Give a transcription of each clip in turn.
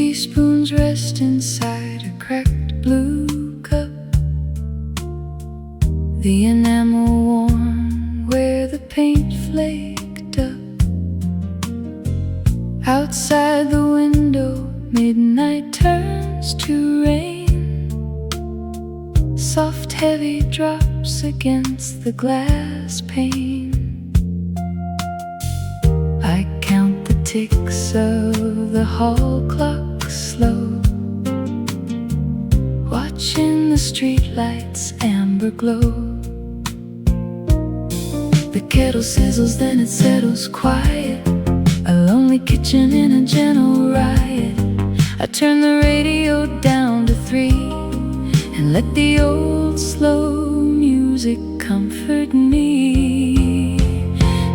teaspoons rest inside a cracked blue cup. The enamel worn where the paint flaked up. Outside the window, midnight turns to rain. Soft heavy drops against the glass pane. I count the ticks of the hall clock slow, watching the streetlights amber glow. The kettle sizzles, then it settles quiet. A lonely kitchen in a gentle riot. I turn the radio down to 3 and let the old slow music comfort me.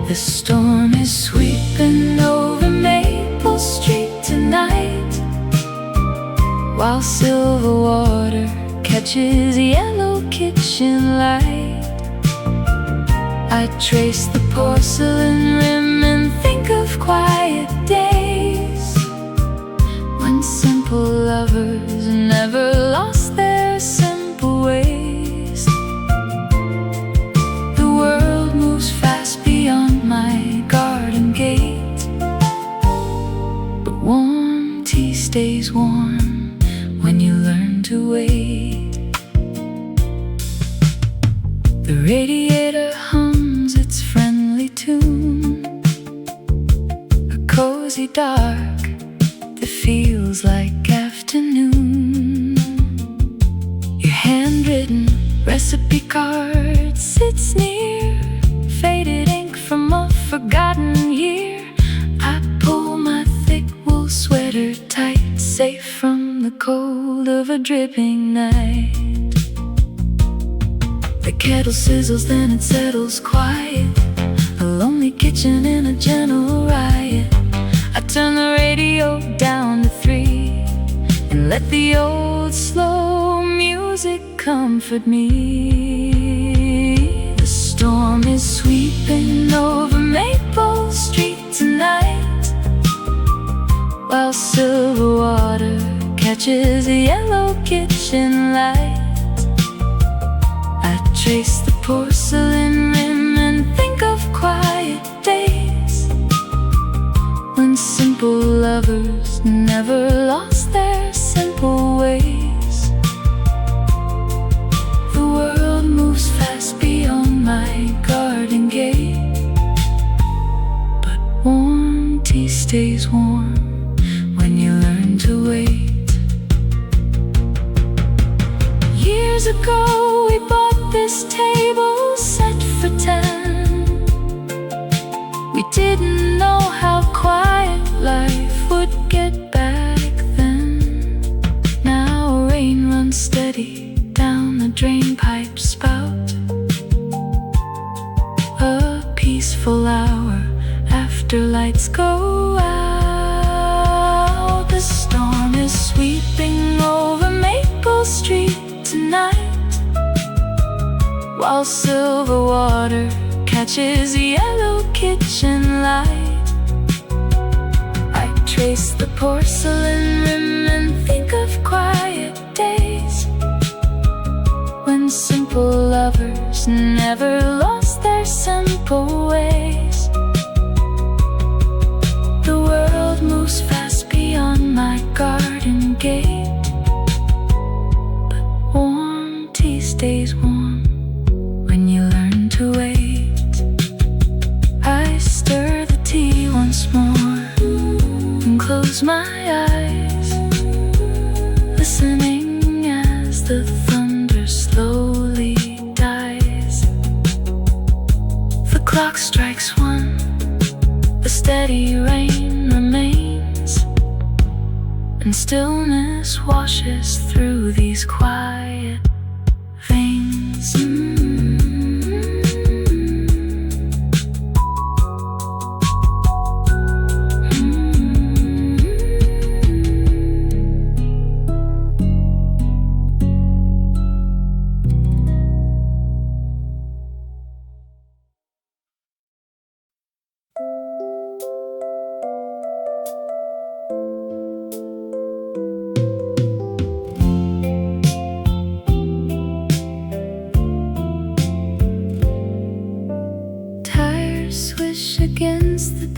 The storm is sweeping over Maple Street tonight, while silver water catches yellow kitchen light. I trace the porcelain rim and think of quiet days when simple lovers never lost their simple ways. The world moves fast beyond my garden gate, but warm tea stays warm when you learn to wait. The radiator hums its friendly tune, a cozy dark that feels like afternoon. Your handwritten recipe card sits near, faded ink from a forgotten year. I pull my thick wool sweater tight, safe from the cold of a dripping night. The kettle sizzles, then it settles quiet. A lonely kitchen in a gentle riot. I turn the radio down to 3 and let the old slow music comfort me. The storm is sweeping over Maple Street tonight, while silver water catches a yellow kitchen light. I trace the porcelain rim and think of quiet days when simple lovers never lost their simple ways. The world moves fast beyond my garden gate, but warm tea stays warm when you learn to wait. Years ago we bought this table set for 10. We didn't know how quiet life would get back then. Now rain runs steady down the drain pipe spout, a peaceful hour after lights go out. The storm is sweeping over Maple Street tonight, while silver water catches yellow kitchen light. I trace the porcelain rim and think of quiet days when simple lovers never lost their simple ways. The world moves fast beyond my garden gate, but warm tea stays warm when you learn to wait. I stir the tea once more and close my eyes, listening as the thunder slowly dies. The clock strikes 1, the steady rain remains, and stillness washes through these quiet veins.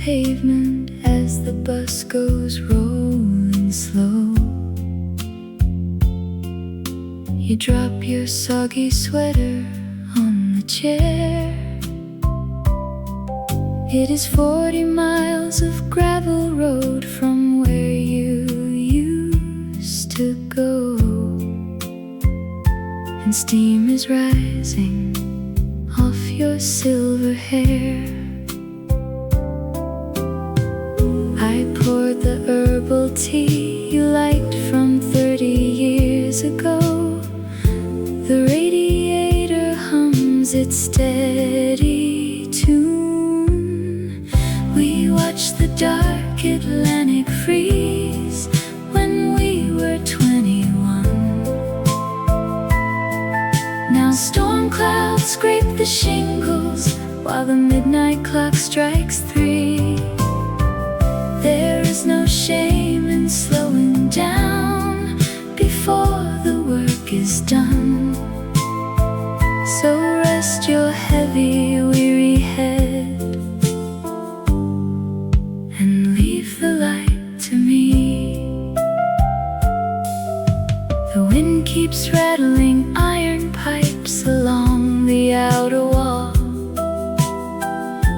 pavement as the bus goes rolling slow. You drop your soggy sweater on the chair. It is 40 miles of gravel road from where you used to go, and steam is rising off your silver hair. I poured the herbal tea you liked from 30 years ago. The radiator hums its steady tune. We watched the dark Atlantic freeze when we were 21. Now storm clouds scrape the shingles while the midnight clock strikes 3. There is no shame in slowing down before the work is done. So rest your heavy, weary head and leave the light to me. The wind keeps rattling iron pipes along the outer wall.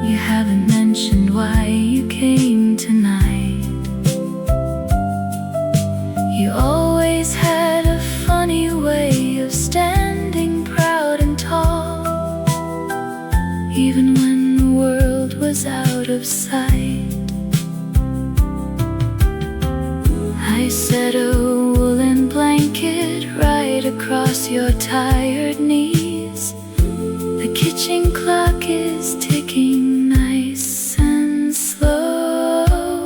You haven't mentioned why you came tonight. You always had a funny way of standing proud and tall, even when the world was out of sight. I set a woolen blanket right across your tired knees. The kitchen clock is ticking nice and slow.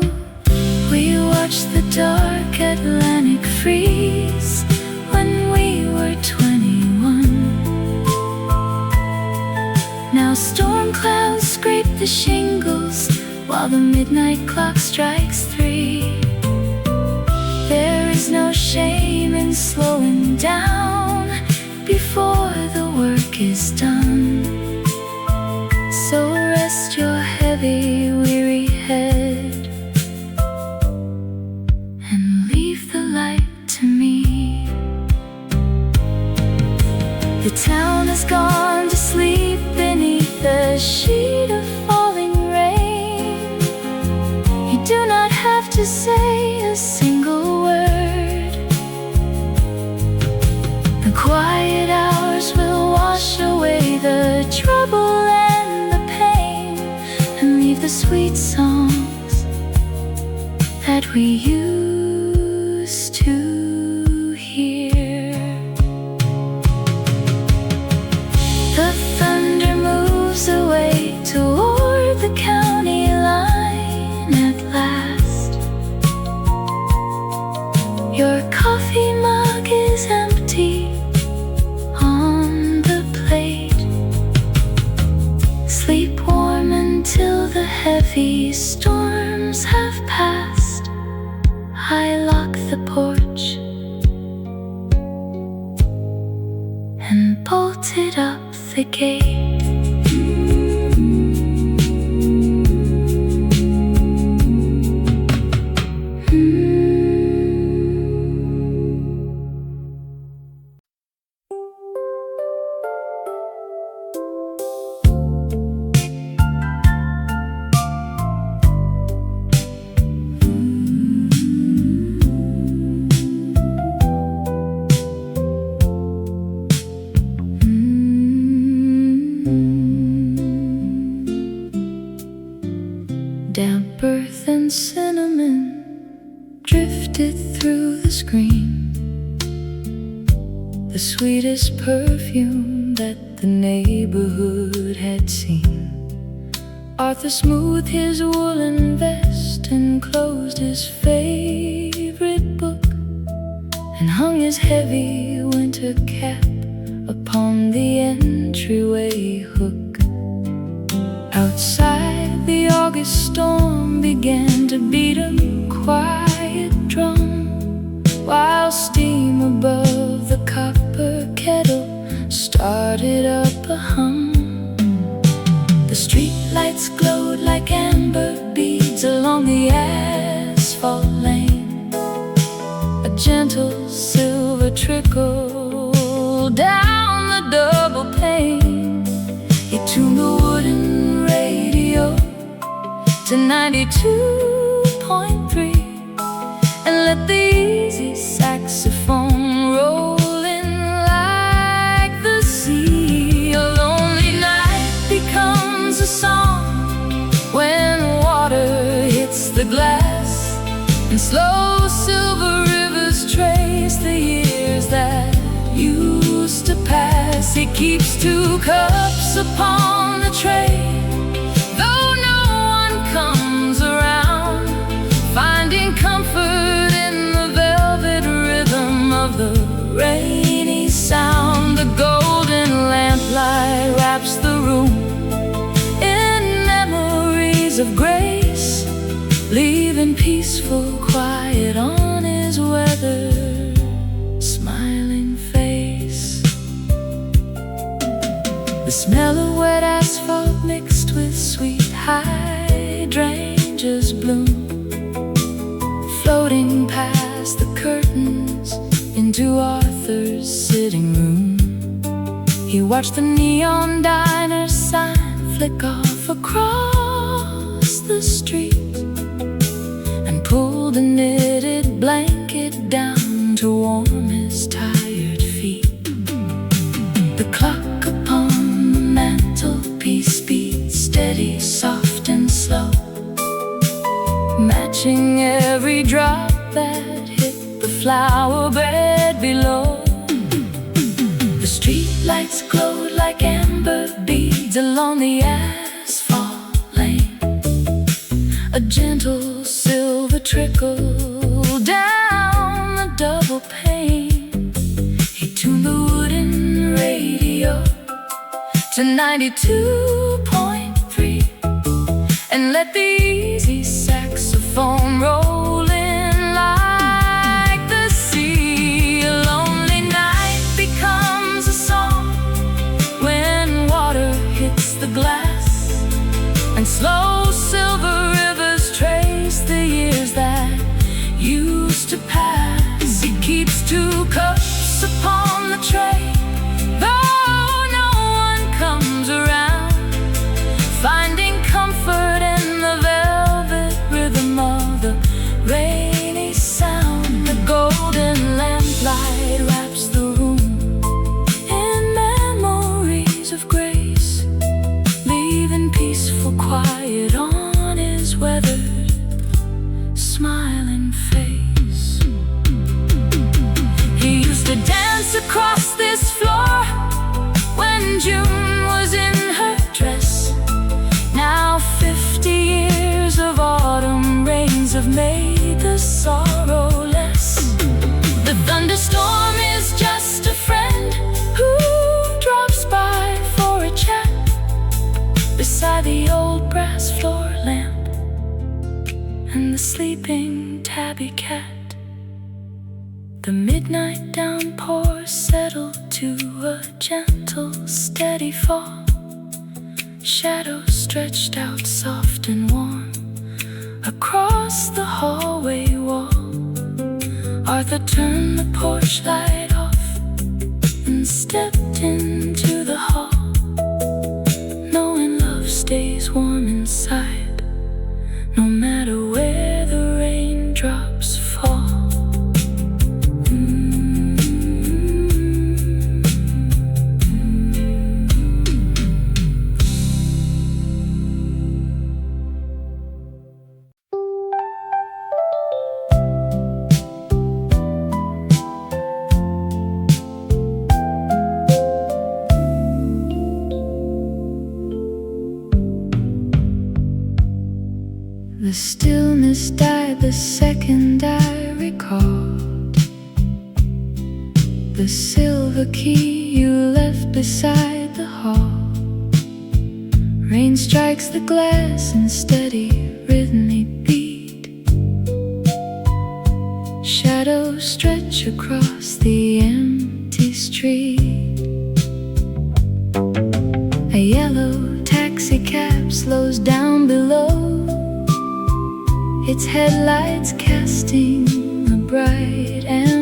We watched the dark Atlantic freeze when we were 21. Now storm clouds scrape the shingles while the midnight clock strikes 3. There is no shame in slowing down before the work is done. So rest your heavy, weary head and leave the light to me. The town has gone to sleep beneath a sheet of falling rain. You do not have to say a single word. The quiet hours will wash away the trouble and the pain, and leave the sweet songs that we used to hear. The thunder moves away toward the county line at last. Your coffee mug is empty on the plate. Sleep warm until the heavy storms have passed. I lock the porch and bolted up the gate. Damp earth and cinnamon drifted through the screen. The sweetest perfume that the neighborhood had seen. Arthur smoothed his woolen vest and closed his favorite book, and hung his heavy winter cap upon the entryway hook. Outside, the August storm began to beat a quiet drum, while steam above the copper kettle started up a hum. The street lights glowed like amber beads gentle silver trickle down the double pane. He tuned the wooden radio to 92.3 and let the easy saxophone roll in like the sea. A lonely night becomes a song when water hits the glass, and slow silver rivers trace the years that used to pass. He keeps 2 cups upon the tray, though no one comes around, finding comfort in the velvet rhythm of the rainy sound. The golden lamplight wraps the room in memories of grace, leaving peaceful quiet on his weathered, smiling face. The smell of wet asphalt mixed with sweet hydrangeas bloom, floating past the curtains into Arthur's sitting room. He watched the neon diner sign flick off across the street and pulled a knitted blanket down to warm his tired feet. The clock upon the mantelpiece beat steady, soft and slow, matching every drop that hit the flower bed below. The street lights glowed like amber beads along the asphalt lane. A gentle silver trickle down the double pane. He tuned the wooden radio to 92.3 and let the easy saxophone roll in like the sea. A lonely night becomes a song when water hits the glass, and slow silver rivers trace the years that used to pass. He keeps 2 cups upon the tray, though no one comes around, finding comfort in the velvet rhythm of the rainy sound. The golden lamplight wraps the room in memories of grace, leaving peaceful quiet on his weathered, smiling face. He used to dance across this floor when June was in her dress. Now 50 years of autumn rains have made the sorrow less. The thunderstorm is just a friend who drops by for a chat beside the old brass floor lamp and the sleeping tabby cat. The midnight downpour settled to a gentle, steady fall. Shadows stretched out soft and warm across the hallway wall. Arthur turned the porch light off and stepped into the hall, knowing love stays warm inside, no matter where the raindrops fall. The stillness died the second I recalled the silver key you left beside the hall. Rain strikes the glass in steady rhythmic beat. Shadows stretch across the empty street. A yellow taxi cab slows down below, its headlights casting a bright and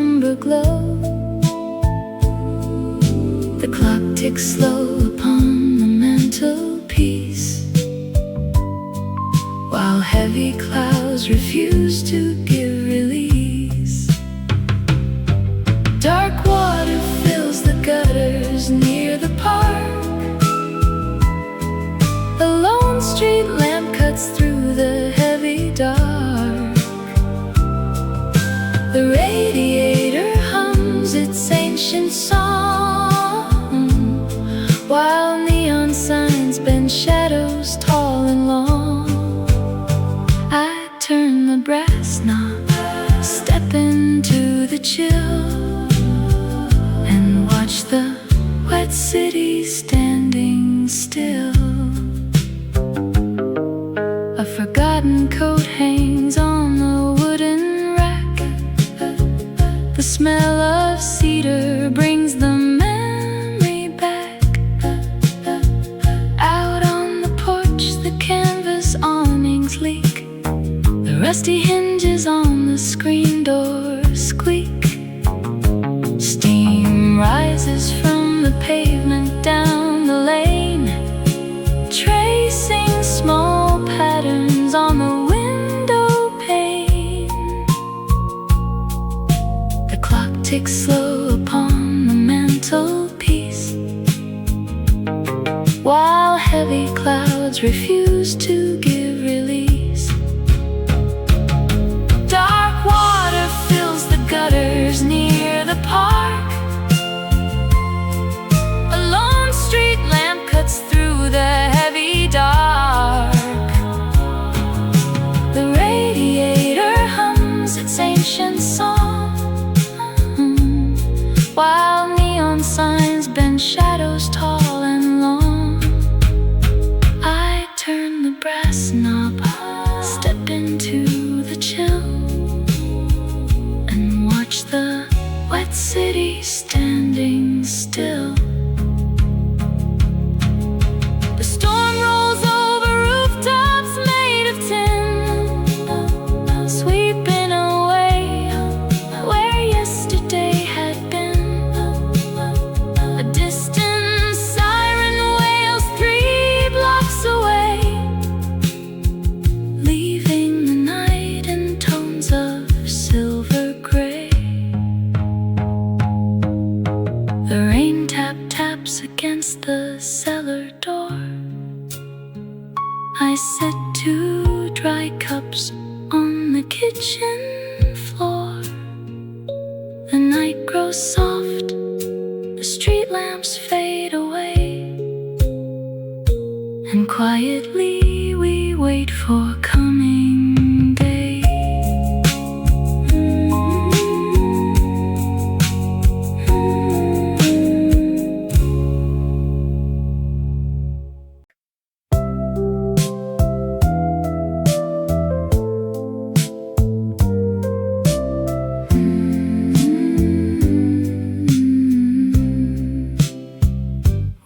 ticks slow upon the mantelpiece, while heavy clouds refuse to give release. Dark water fills the gutters near the park. A lone street lamp cuts through the heavy dark. The radiator hums its ancient song, while neon signs bend shadows tall and long. I turn the brass knob, step into the chill, and watch the wet city standing still. A forgotten coat hangs on the wooden rack. The smell of cedar brings the memory back. Out on the porch, the canvas awnings leak. The rusty hinges on the screen door squeak. Steam rises from the pavement down the lane, tracing small patterns on the window pane. The clock ticks slow upon the mantelpiece, while heavy clouds refuse to give release. Dark water fills the gutters near the park. A lone street lamp cuts through the heavy dark. The radiator hums its ancient song, while neon signs bend shadows tall and long. I turn the brass knob, step into the chill, and watch the wet city standing still. The storm rolls over rooftops made of tin, sweeping away where yesterday had been. A distant siren wails 3 blocks away, leaving the night in tones of silver gray. The rain taps against the cellar door. I set 2 dry cups on the kitchen floor. The night grows soft, the street lamps fade away, and quietly we wait for coming day.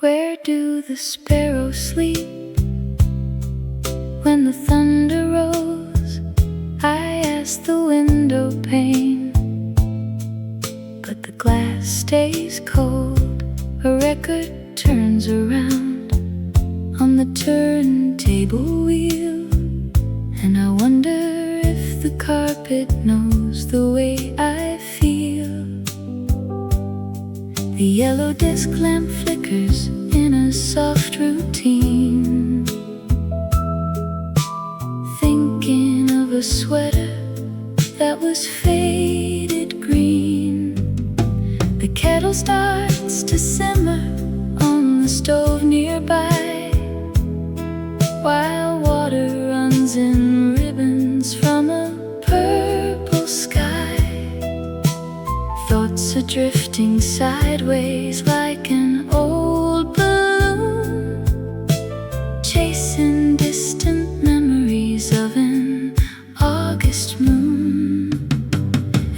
Where do the sparrows sleep when the thunder rolls? I ask the window pane, but the glass stays cold. A record turns around on the turntable wheel, and I wonder if the carpet knows the way I feel. The yellow desk lamp flickers in a soft routine, thinking of a sweater that was faded green. The kettle starts to simmer on the stove nearby, while water runs in ribbons from a purple sky. Thoughts are drifting sideways like an old balloon, chasing distant memories of an August moon.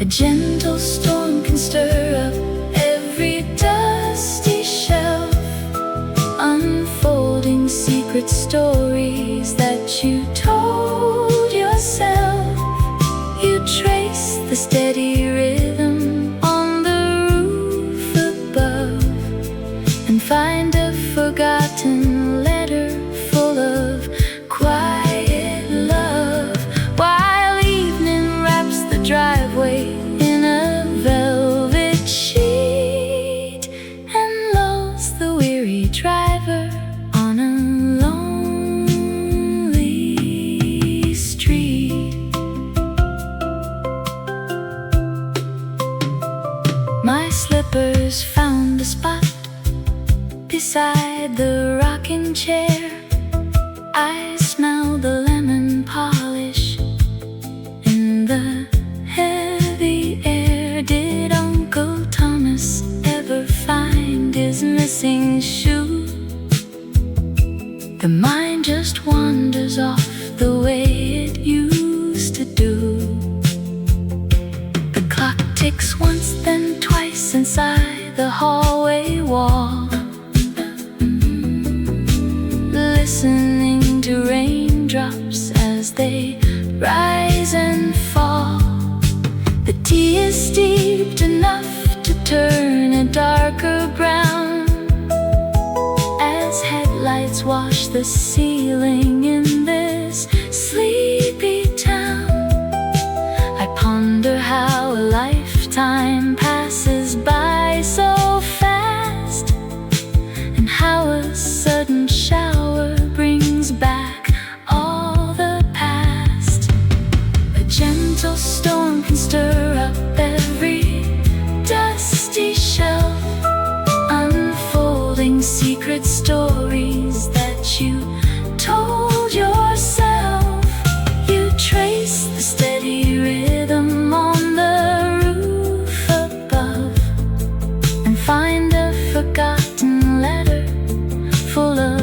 A gentle storm can stir up every dusty shelf, unfolding secret stories that you told yourself. You trace the steady rhythm on the roof above, and find slippers found a spot beside the rocking chair. I smell the lemon polish in the heavy air. Did Uncle Thomas ever find his missing shoe? The mind just wanders off the way it used to do. The clock ticks once, then twice inside the hallway wall. Listening to raindrops as they rise and fall. The tea is steeped enough to turn a darker brown as headlights wash the ceiling in this sleepy town. I ponder how a lifetime passes by so fast, and how a sudden shower brings back all the past. A gentle storm can stir up every dusty shelf, unfolding secret stories that you told yourself. You trace the steady rhythm on the roof above, and find a forgotten letter full of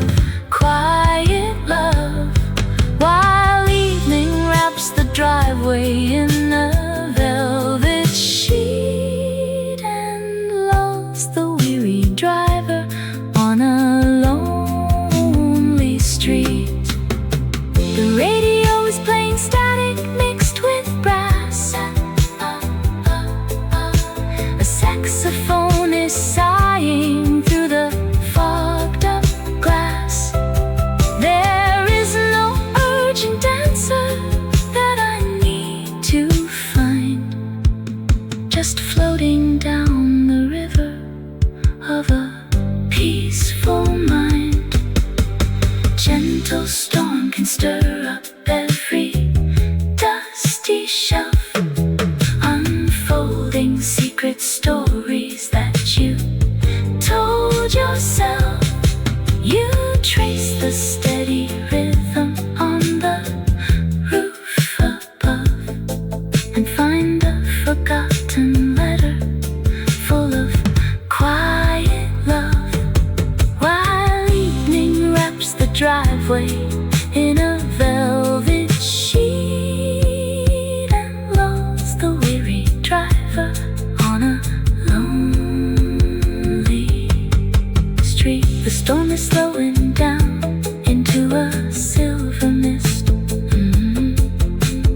quiet love, while evening wraps the driveway in a velvet sheet and lulls the weary driver on a lonely street. The radio is playing static mixed with brass. A saxophone is sighing through the fogged up glass. There is no urgent answer that I need to find, just floating down the river of a peaceful mind. Gentle storm can stir up every dusty shelf, unfolding secret stories that you told yourself. You trace the steady rhythm on the roof above, and find a forgotten letter full of quiet love, while evening wraps the driveway in a velvet sheet and lulls the weary driver on a lonely street. The storm is slowing down into a silver mist.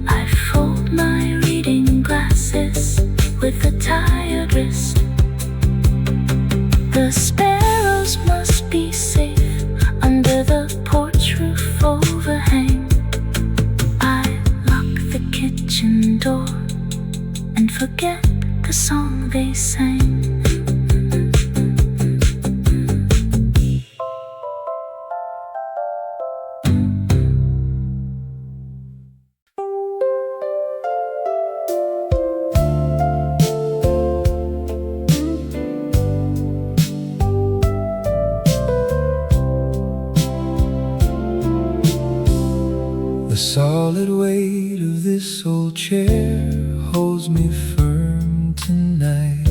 I fold my reading glasses with a tired wrist. The sparrows must be safe under the porch roof overhang. I lock the kitchen door and forget the song they sang. The solid weight of this old chair holds me firm tonight,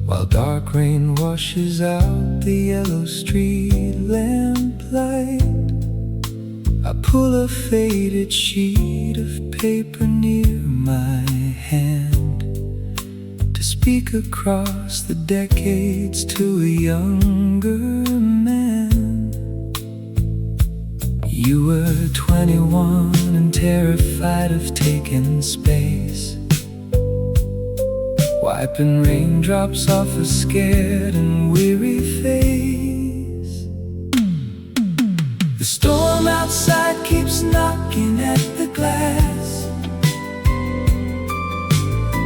while dark rain washes out the yellow street lamp light. I pull a faded sheet of paper near my hand to speak across the decades to a younger man. You were 21 and terrified of taking space, wiping raindrops off a scared and weary face. The storm outside keeps knocking at the glass,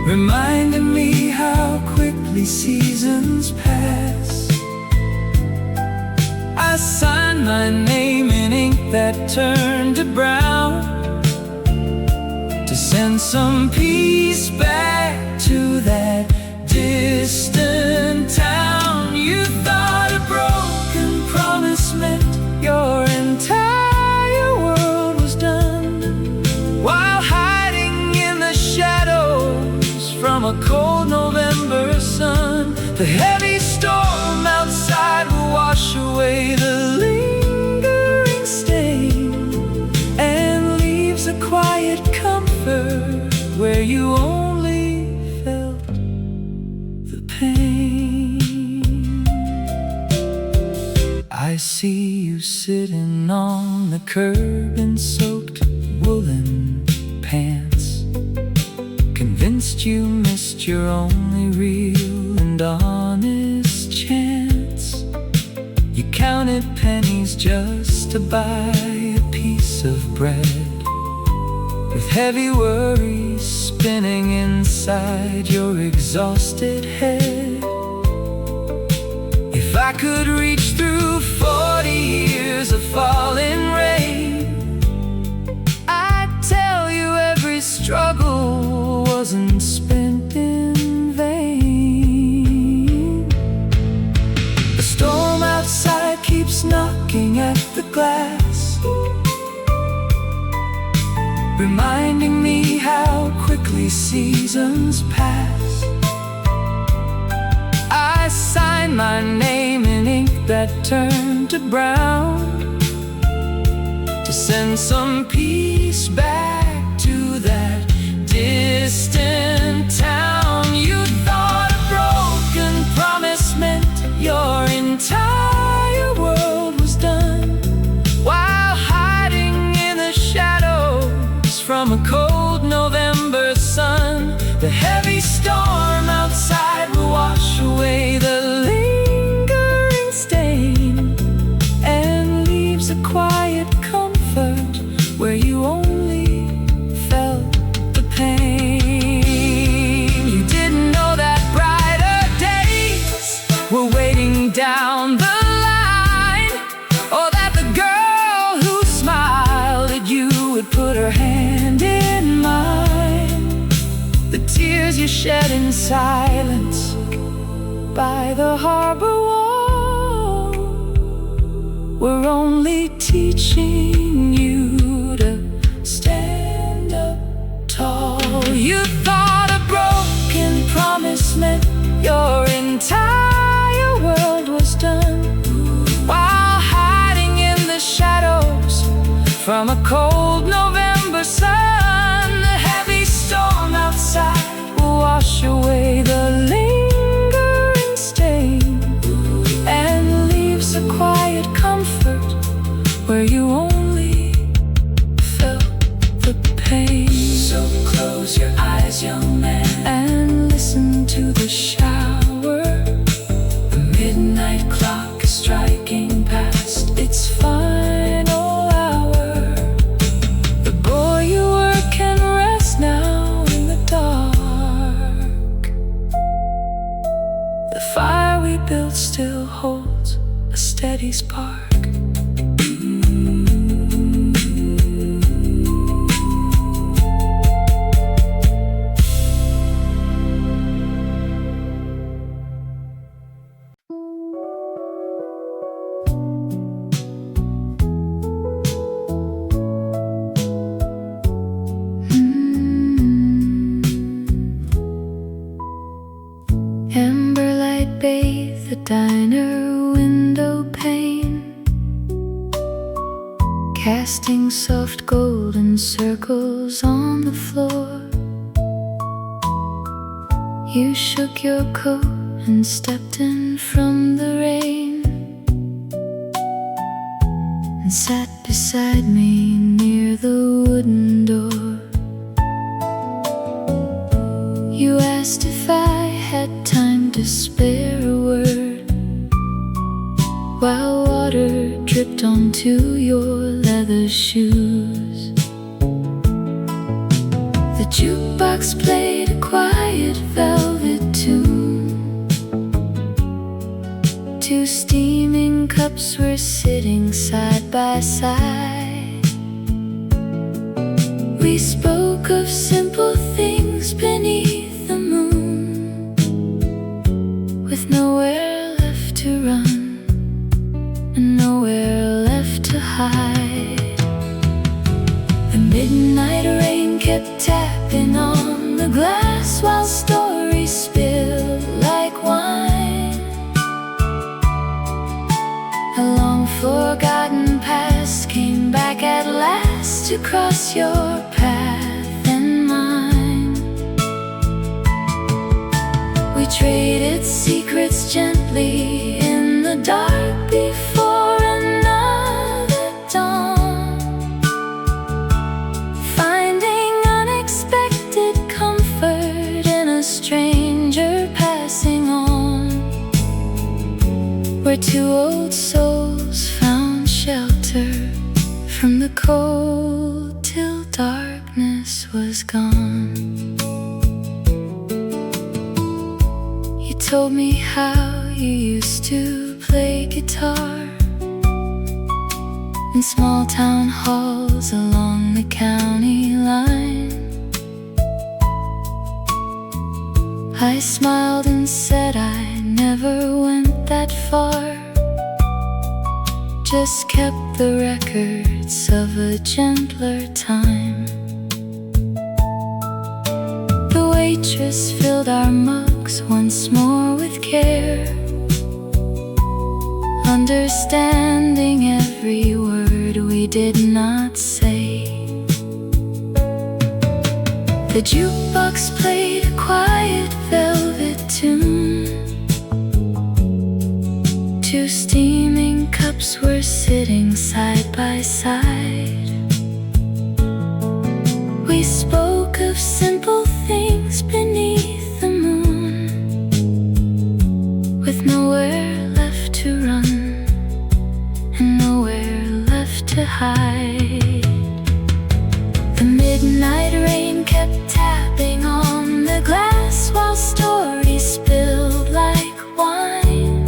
reminding me how quickly seasons pass. I signed my name in ink that turned to brown, to send some peace back to that distant from a cold November sun. The heavy storm outside will wash away the lingering stain and leaves a quiet comfort where you only felt the pain. I see you sitting on the curb in soaked woolen pants, convinced you missed your only real and honest chance. You counted pennies just to buy a piece of bread, with heavy worries spinning inside your exhausted head. If I could reach through 40 years of falling rain, I'd tell you every struggle wasn't spent in vain. The storm outside keeps knocking at the glass, reminding me how quickly seasons pass. I signed my name in ink that turned to brown, to send some peace back to that distant town. You thought a broken promise meant your entire world was done, while hiding in the shadows from a cold November sun. The heavy storm outside will wash away the lingering stain and leaves a quiet comfort where you only felt the pain. You didn't know that brighter days were waiting down the line, or that the girl who smiled at you would put her hand in mine. The tears you shed in silence by the harbor wall were only teaching you to stand up tall. You thought a broken promise meant your entire world was done, while hiding in the shadows from a cold November sun. The heavy storm outside will wash away the lingering stain and leaves a quiet comfort where you only felt the pain. So close your eyes, young man, and listen to the shower. The midnight clock is striking past its final hour. The boy you were can rest now in the dark. The fire we built still holds a steady spark. Amber light bathe the diner window pane, casting soft golden circles on the floor. You shook your coat and stepped in from the rain, and sat beside me near the wooden door. You asked if I had time to spare a word, while water dripped onto your leather shoes. The jukebox played a quiet velvet tune. Two steaming cups were sitting side by side. We spoke of simple things beneath the moon, with nowhere left to run and nowhere left to hide. The midnight rain kept tapping on the glass while storms to cross your path and mine. We traded secrets gently in the dark before another dawn, finding unexpected comfort in a stranger passing on, where two old souls found shelter from the cold till darkness was gone. You told me how you used to play guitar in small town halls along the county line. I smiled and said I never went that far, just kept the records of a gentler time. The waitress filled our mugs once more with care, understanding every word we did not say. The jukebox played a quiet velvet tune. Two steaming cups were sitting side by side. We spoke of simple things beneath the moon, with nowhere left to run and nowhere left to hide. The midnight rain kept tapping on the glass while stories spilled like wine.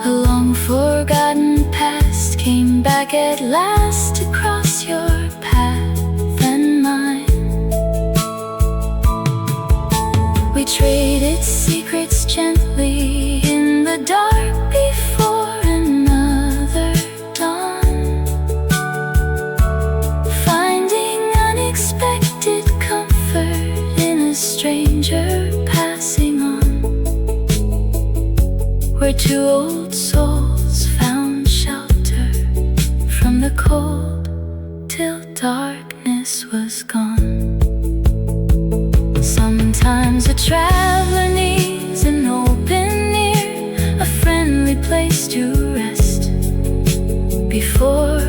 A long forgotten past came back at last to cross your path and mine. We traded secrets gently in the dark before another dawn, finding unexpected comfort in a stranger passing on, where two old souls found shelter from the cold till darkness was gone. Sometimes a traveler needs an open ear, a friendly place to rest before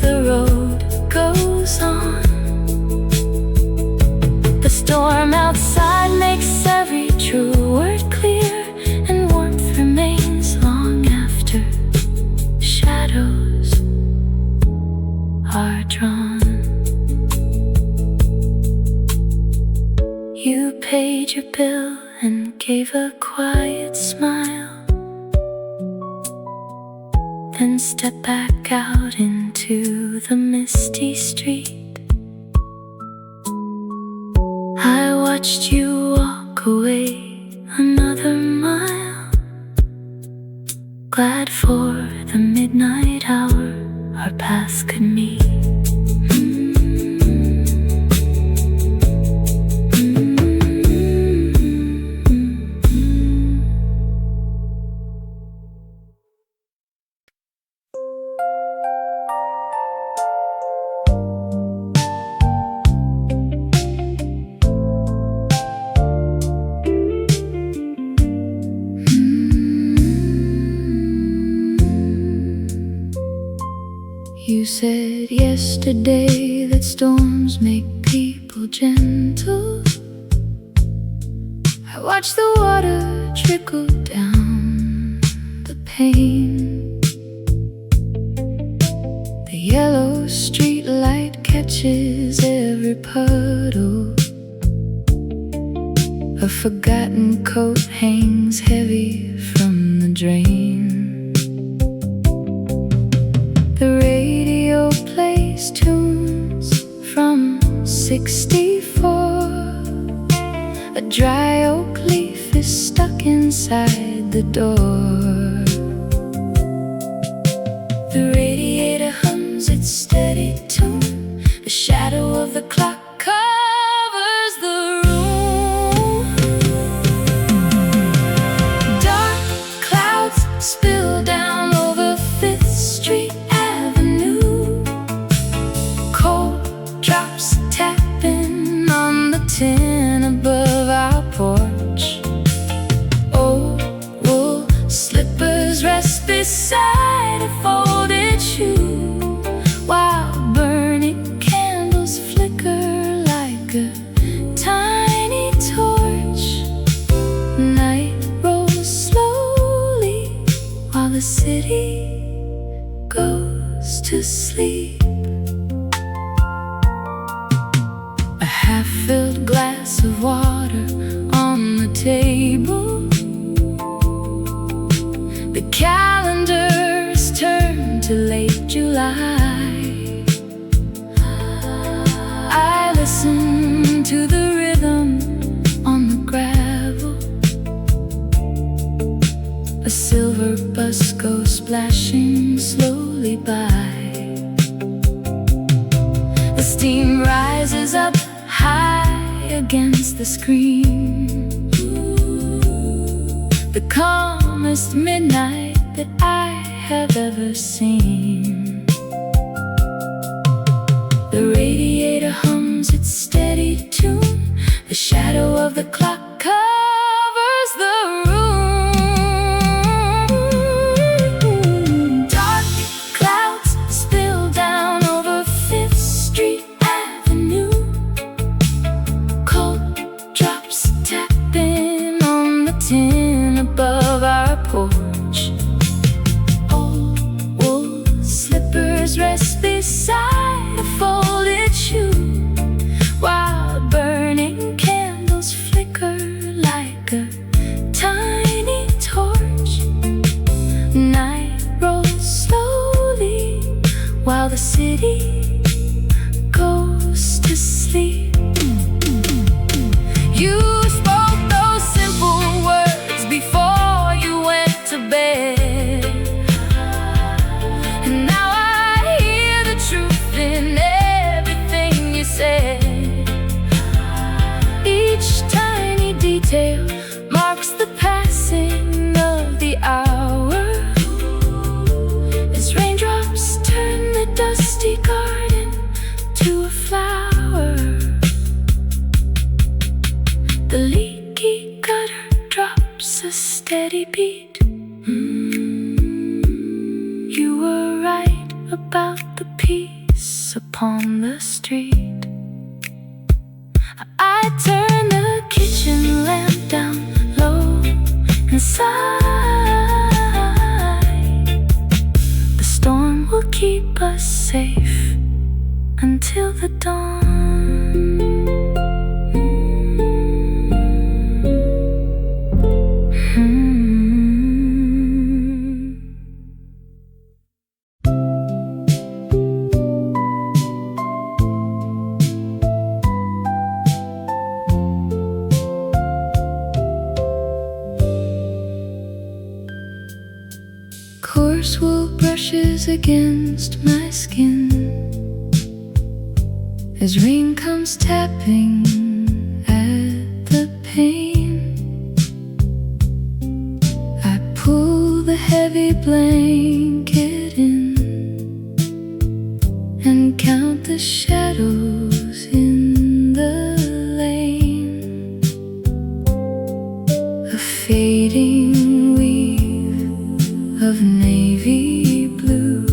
the road goes on. The storm outside makes every true word clear, and warmth remains long after shadows are drawn. You paid your bill and gave a quiet smile, then stepped back out into the misty street. I watched you walk away another mile, glad for the midnight hour our paths could meet. You said yesterday that storms make people gentle. I watched the water trickle down the pane. The yellow street light catches every puddle. A forgotten coat hangs heavy from the drain. The radio plays tunes from 64. A dry oak leaf is stuck inside the door. The radiator hums its steady tune. The shadow of the clock covers the room. Dark clouds spill down over 5th Street Avenue. sleep. A half-filled glass of water on the table. The calendars turn to late July. I listen to the rhythm on the gravel. A silver bus goes splashing slowly by. The steam rises up high against the screen. The calmest midnight that I have ever seen. The radiator hums its steady tune. The shadow of the clock covers the room. Dark clouds spill down over 5th Street Avenue. Cold drops tapping on the tin above our porch. Old wool slippers rest beside a folded shoe, while burning candles flicker like a tiny torch. Night rolls slowly while the city goes to sleep. You spoke those simple words before you went to bed, and now I hear the truth in everything you said. Each tiny detail marks the passing of the hour, as raindrops turn the dusty garden to a flower. The leaky gutter drops a steady beat. You were right about the peace upon the street. I turn the kitchen lamp down low and sigh. The storm will keep us safe until the dawn. Coarse wool brushes against my skin as rain comes tapping at the pane. I pull the heavy blanket in and count the shadows in the lane. A fading weave of navy blue,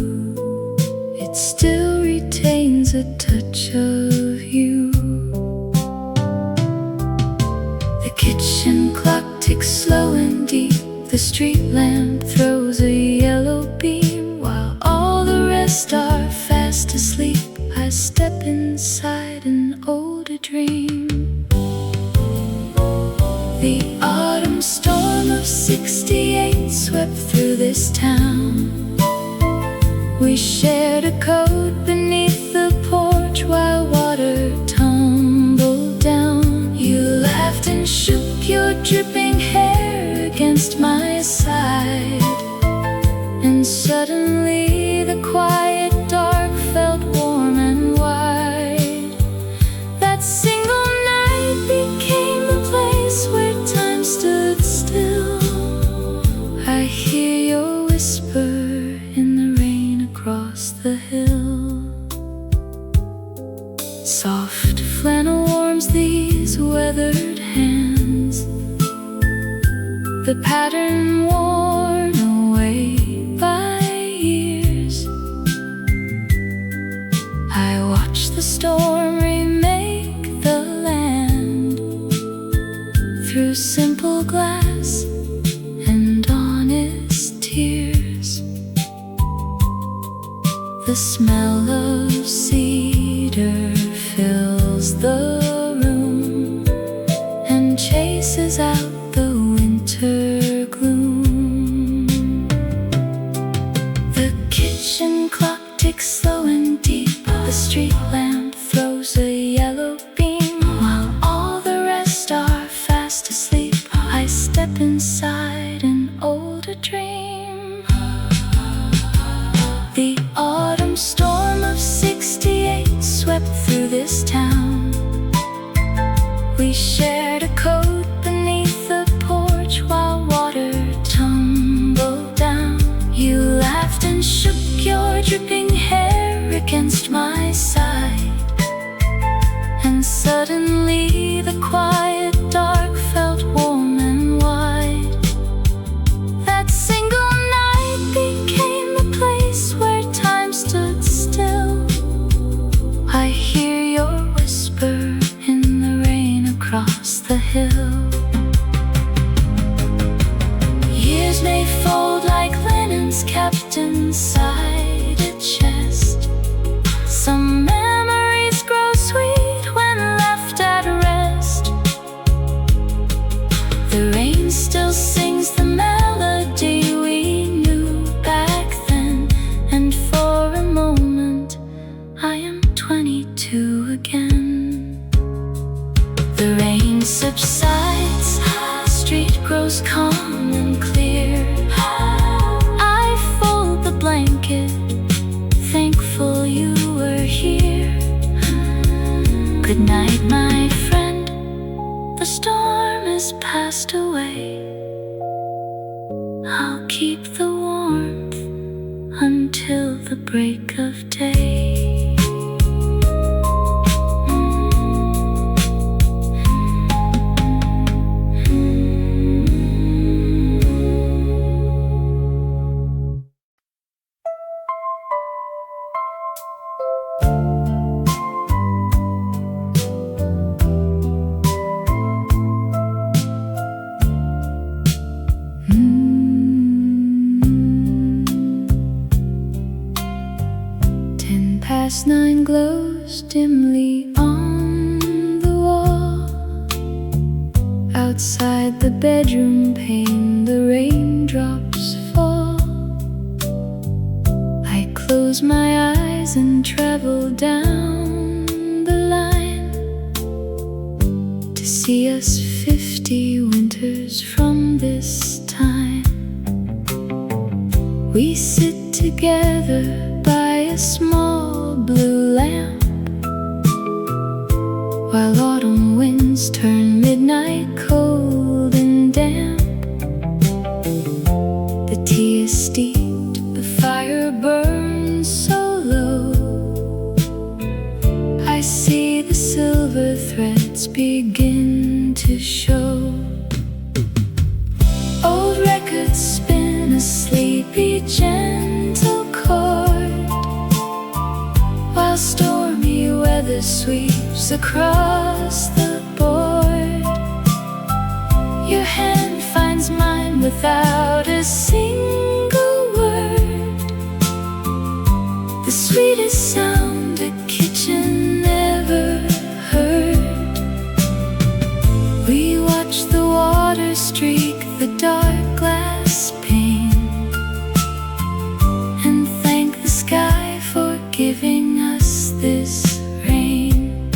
it still retains a touch of you. The kitchen clock ticks slow and deep. The street lamp throws a yellow beam, while all the rest are fast asleep. I step inside an older dream. The autumn storm of '68 swept through this town. We shared a coat beneath the porch while water tumbled down. You laughed and shook your dripping hair against my side, and suddenly the quiet dark felt warm and wide. That single night became the place where time stood still. I hear your whisper in the rain across the hill. Soft flannel warms these weathered hands, the pattern worn away by years. I watch the storm remake the land through simple glass and honest tears. The smell of cedar fills the room and chases out the winter gloom. The kitchen clock ticks slow and deep. The street lamp throws a yellow beam while all the rest are fast asleep. I step inside an older dream. The autumn storm of '68 swept through this town. We shared a coat beneath the porch while water tumbled down. You laughed and shook your dripping hair against my side, and suddenly the quiet dark felt warm and wide. That single night became a place where time stood still. I hear your whisper in the rain across the hill. Years may fold like linens kept inside a chest. Some memories grow sweet when left at rest. The rain still sings the melody we knew back then, and for a moment I am 22 again. The rain subsides, the street grows calm and clear. I fold the blanket, thankful you were here. Good night, my friend, the storm has passed away. I'll keep the warmth until the break of day. Past 9 glows dimly on the wall. Outside the bedroom pane, the raindrops fall. I close my eyes and travel down the line to see us 50 winters from this time. We sit together by a small blue lamp while autumn winds turn midnight cold and damp. The tea is steeped, the fire burns so low. I see the silver threads begin to show. Old records spin a sleepy gentle chord while stormy weather sweeps across the board. Your hand finds mine without a single word. The sweetest sound a kitchen ever heard. We watch the water streak the dark glass pane and thank the sky for giving us this rain.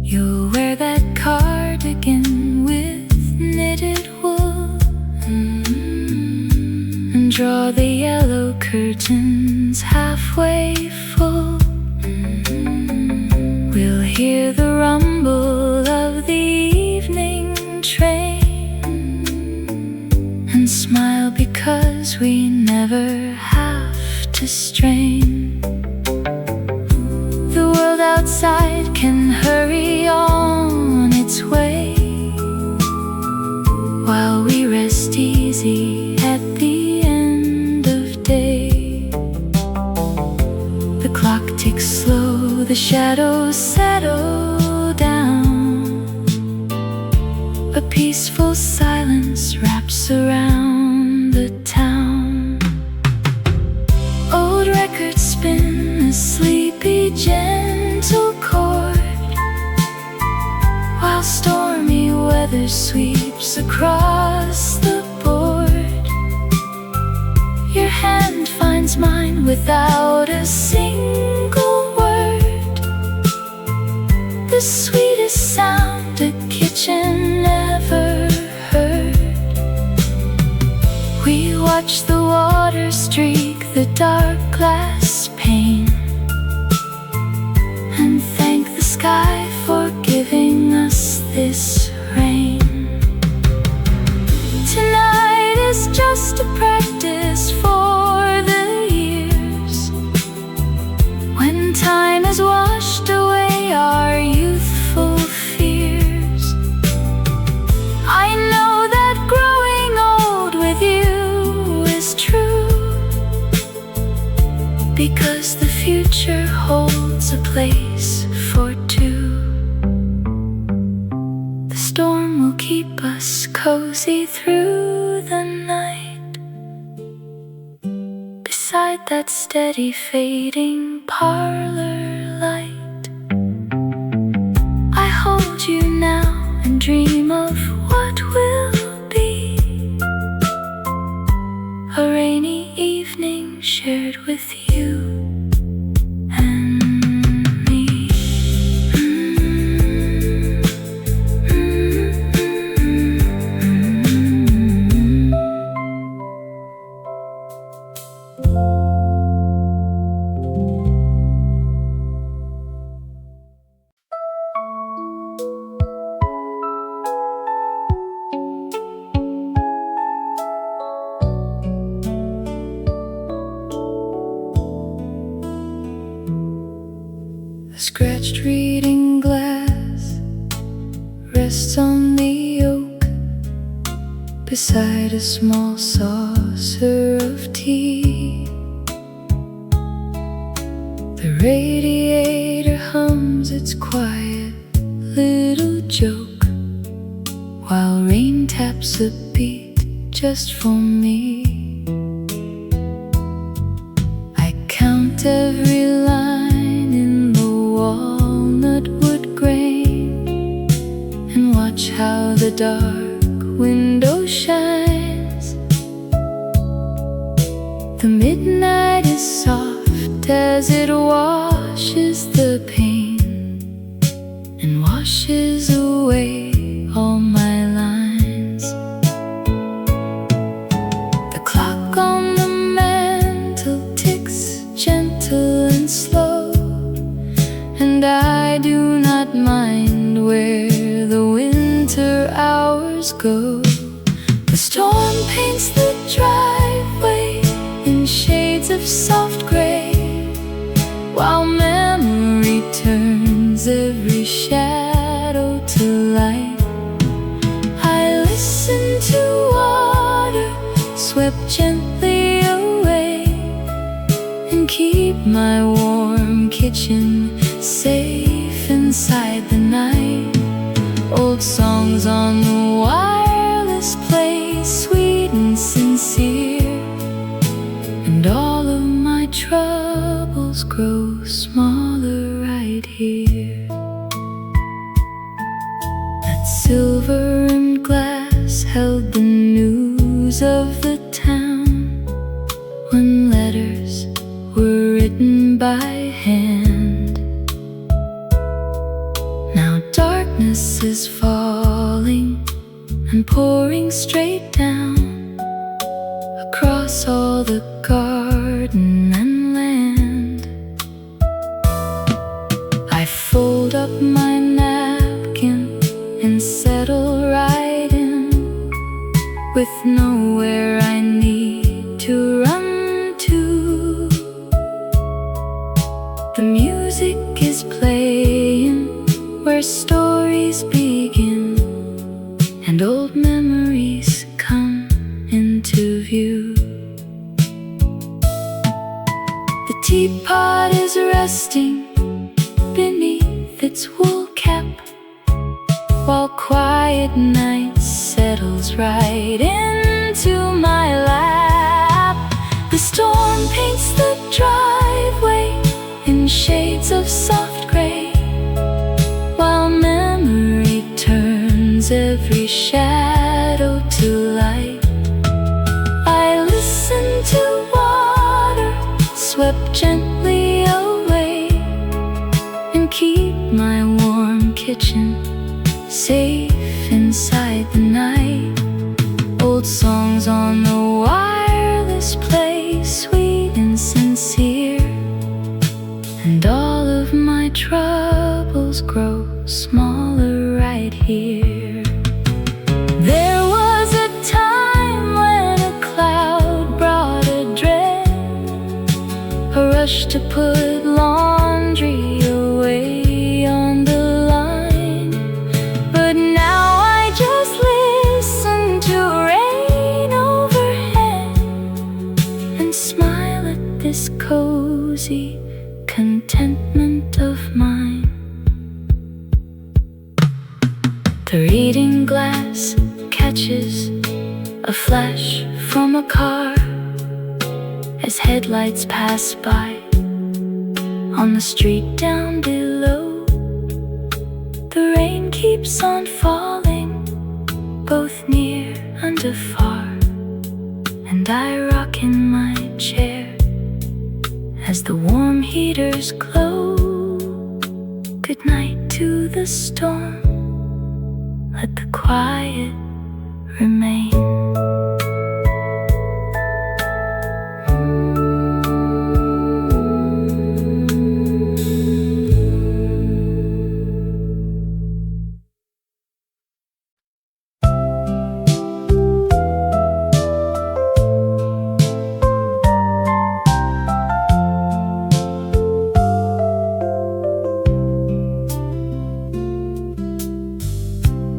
You'll wear that cardigan with knitted wool and draw the yellow curtains halfway full. We'll hear the rumble of the evening train and smile because we never have to strain. The world outside can hurry on its way while we rest easy at the end of day. The clock ticks slow, the shadows settle down. A peaceful silence wraps around the town. Old records water sweeps across the board. Your hand finds mine without a single word. The sweetest sound a kitchen ever heard. We watch the water streak the dark glass pane and thank the sky for giving us this rain. Tonight is just a practice for the years, when time has washed away our youthful fears. I know that growing old with you is true, because the future holds a place for two. The storm will keep us cozy through the night, beside that steady fading parlor light. I hold you now and dream of what will be, a rainy evening shared with you. A scratched reading glass rests on the oak beside a small saucer of tea. The radiator hums its quiet little joke while rain taps a beat just for me. I count every line in the walnut wood grain and watch how the dark window shines. The midnight is soft as it washes the pain and washes away all my lines. The clock on the mantel ticks gentle and slow, and I do not mind where the winter hours go. The storm paints the driveway in shades of soft gray, while memory turns every shadow to light. I listen to water swept gently away and keep my warm kitchen safe inside the night. Old songs on the wireless play, sweet and sincere, and all of my troubles grow smaller right here. That silver-rimmed glass held the news of the town when letters were written by hand. Now darkness is falling and pouring straight down across all the garden and land. I fold up my napkin and settle right in, with nowhere I need to run to. The music is playing where stories begin, and old memories come into view. The teapot is resting beneath its wool cap, while quiet night settles right into my lap. The storm paints the driveway in shades of soft gray, while memory turns turns every shadow to light. I listen to water swept gently away, and keep my warm kitchen safe inside the night. Old songs on the wireless play, sweet and sincere, and all of my troubles grow smaller right here. There was a time when a cloud brought a dread, a rush to put laundry away on the line. But now I just listen to rain overhead and smile at this cozy contentment of mine. The reading glass catches a flash from a car as headlights pass by on the street down below. The rain keeps on falling, both near and afar, and I rock in my chair as the warm heaters glow. Good night to the storm, let the quiet remain.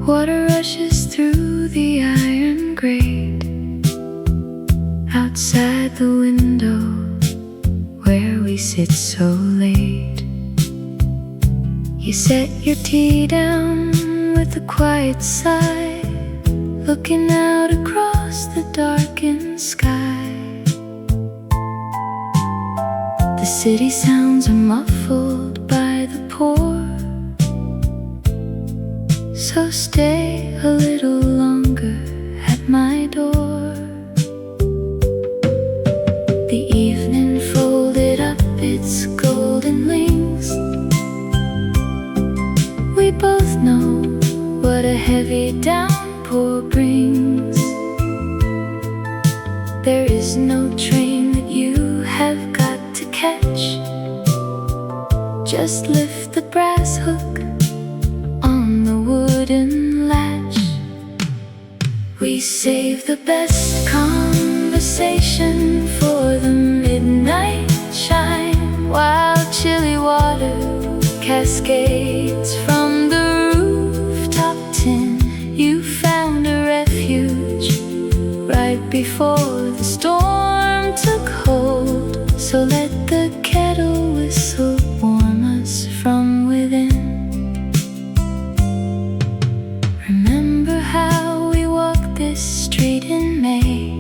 Water rushes through the iron grate outside the window where we sit so late. You set your tea down with a quiet sigh, looking out across the darkened sky. The city sounds are muffled by the pour, so stay a little longer at my door. The evening folded up its golden wings. We both know what a heavy downpour brings. There is no train that you have got to catch. Just lift the brass hook on the wooden latch. We save the best conversation for the midnight chime, while chilly water cascades from the rooftop tin. You found a refuge right before the storm took hold, so let the kettle whistle warm us from within. Remember how we walked this street in May?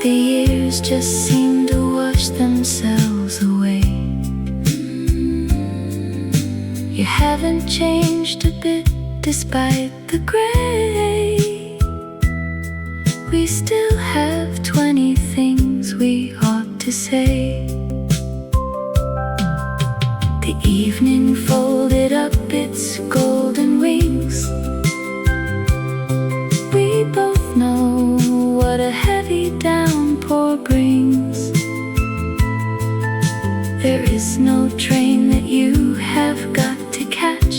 The years just seem to wash themselves away. You haven't changed a bit despite the gray. We still have 20 things we ought to say. The evening folded up its golden wings. We both know what a heavy downpour brings. There is no train that you have got to catch.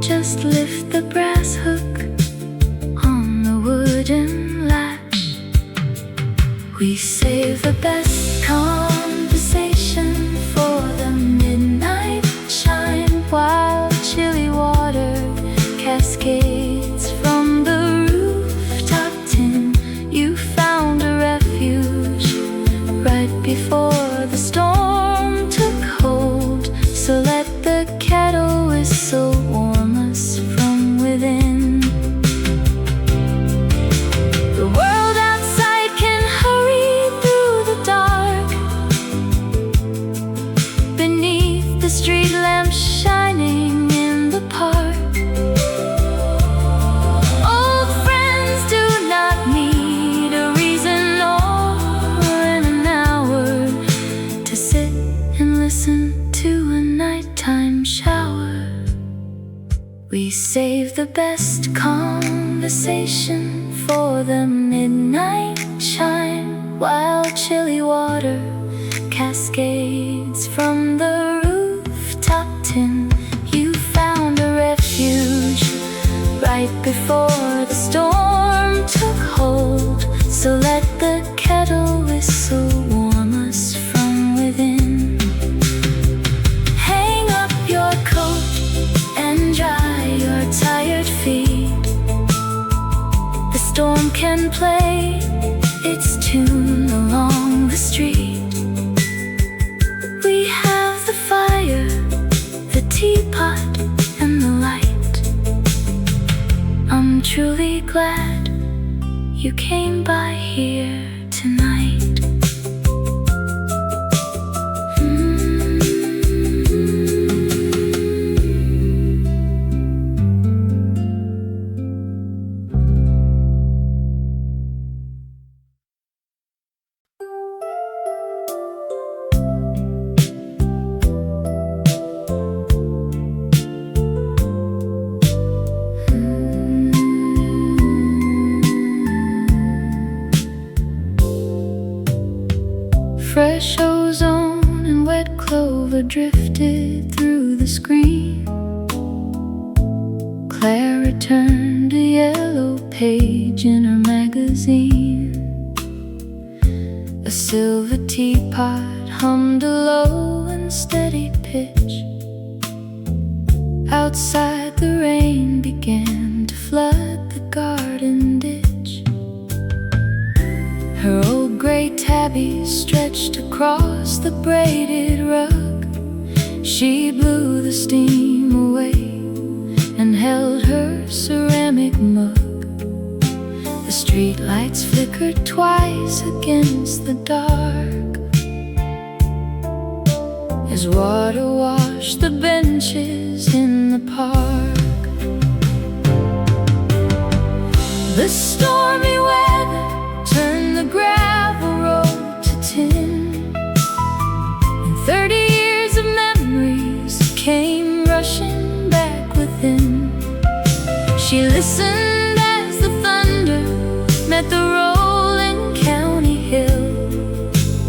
Just lift the brass hook on the wooden latch. We save the best conversation for the midnight chime, while chilly water cascades from the rooftop tin. You found a refuge right before the storm took hold, so let the kettle whistle warm us from within. The world outside can hurry through the dark, We save the best conversation for the midnight chime, while chilly water cascades from the rooftop tin. You found a refuge right before the storm took hold, so let the kettle whistle warm us from within. Hang up your coat and dry your tired feet. The storm can play its tune along the street. We have the fire, the teapot, and the light. I'm truly glad you came by here tonight. Fresh ozone and wet clover drifted through the screen. Clara turned a yellow page in her magazine. A silver teapot hummed a low and steady pitch. Outside the rain began to flood the garden ditch. Her old gray tabby stretched across the braided rug. She blew the steam away and held her ceramic mug. The street lights flickered twice against the dark as water washed the benches in the park. The stormy weather turned the gravel road to tin, and 30 years of memories came rushing back within. She listened as the thunder met the rolling county hill,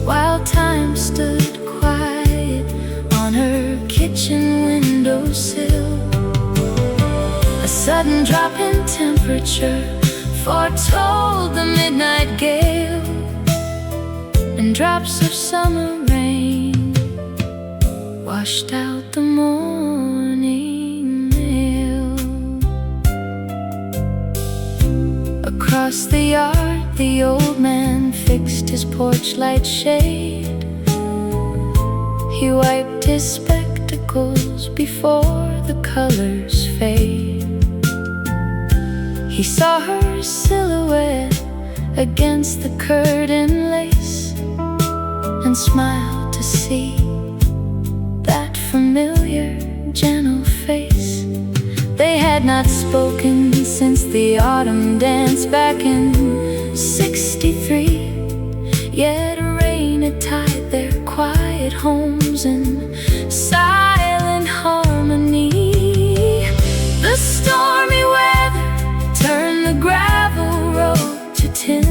while time stood quiet on her kitchen windowsill. A sudden drop in temperature foretold the midnight gale, and drops of summer rain washed out the morning mail. Across the yard, the old man fixed his porch light shade. He wiped his spectacles before the colors fade. He saw her silhouette against the curtain lace and smiled to see that familiar, gentle face. They had not spoken since the autumn dance back in '63, yet rain had tied their quiet homes in silent harmony. The stormy weather turned the gravel road to tin,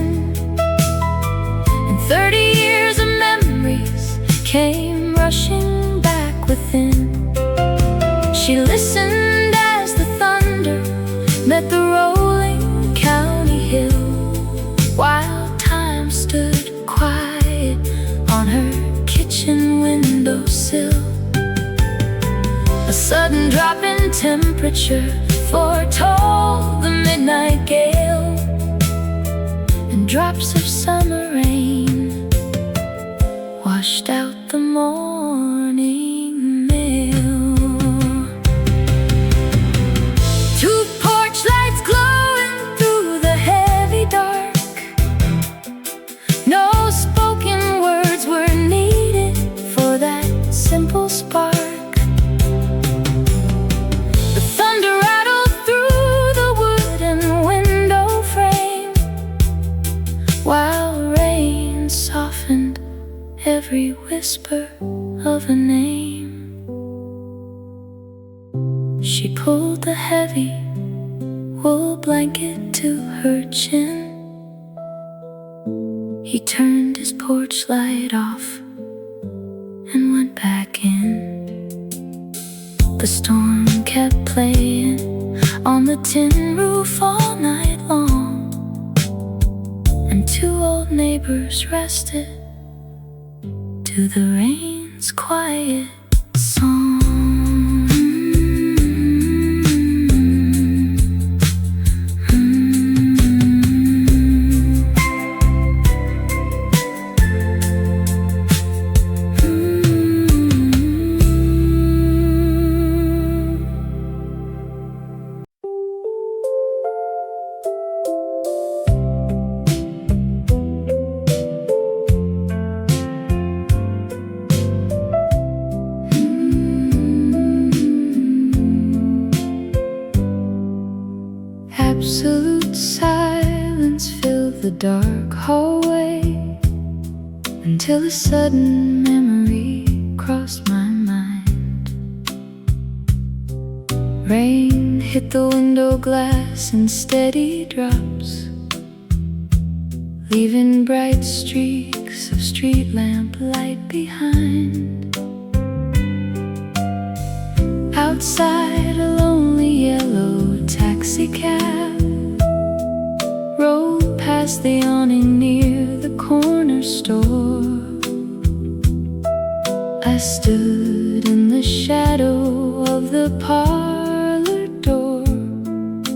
and 30 years of memories came rushing back within. She listened as the thunder met the rolling county hill, while time stood quiet on her kitchen windowsill. A sudden drop in temperature foretold the midnight gale, and drops of summer rain washed out the morning mail. Two porch lights glowing through the heavy dark. No spoken words were needed for that simple spark. Every whisper of a name. She pulled the heavy wool blanket to her chin. He turned his porch light off and went back in. The storm kept playing on the tin roof all night long, and two old neighbors rested to the rain's quiet song. Absolute silence filled the dark hallway until a sudden memory crossed my mind. Rain hit the window glass in steady drops, leaving bright streaks of street lamp light behind. Outside, a lonely yellow taxi cab rolled past the awning near the corner store. I stood in the shadow of the parlor door,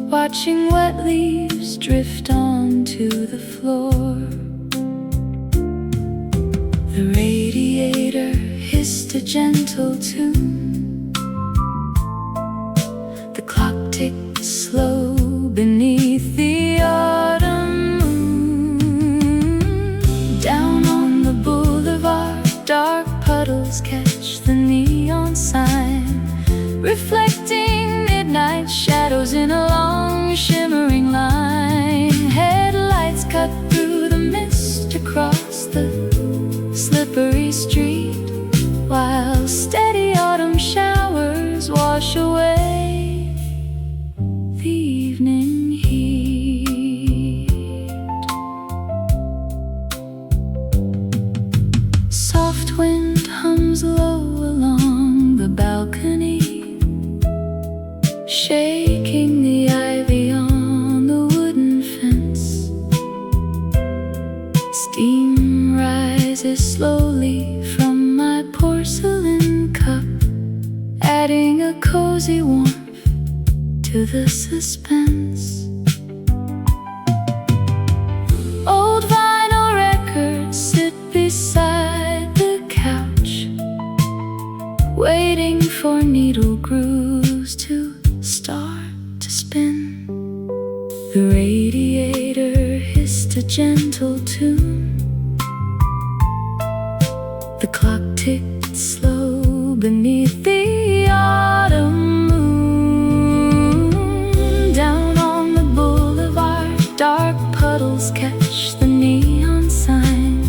watching wet leaves drift onto the floor. The radiator hissed a gentle tune. The clock ticked slow beneath the autumn moon. Down on the boulevard, dark puddles catch the neon sign, reflecting midnight shadows in a long shimmering line. Headlights cut through the mist across the slippery street, while steady autumn showers wash away the evening heat. Soft wind hums low along the balcony, shaking the ivy on the wooden fence. Steam rises slowly from my porcelain cup, adding a cozy warmth to the suspense. Old vinyl records sit beside the couch, waiting for needle grooves to start to spin. The radiator hissed a gentle tune. The clock ticked slow beneath the autumn moon. Down on the boulevard, dark puddles catch the neon sign,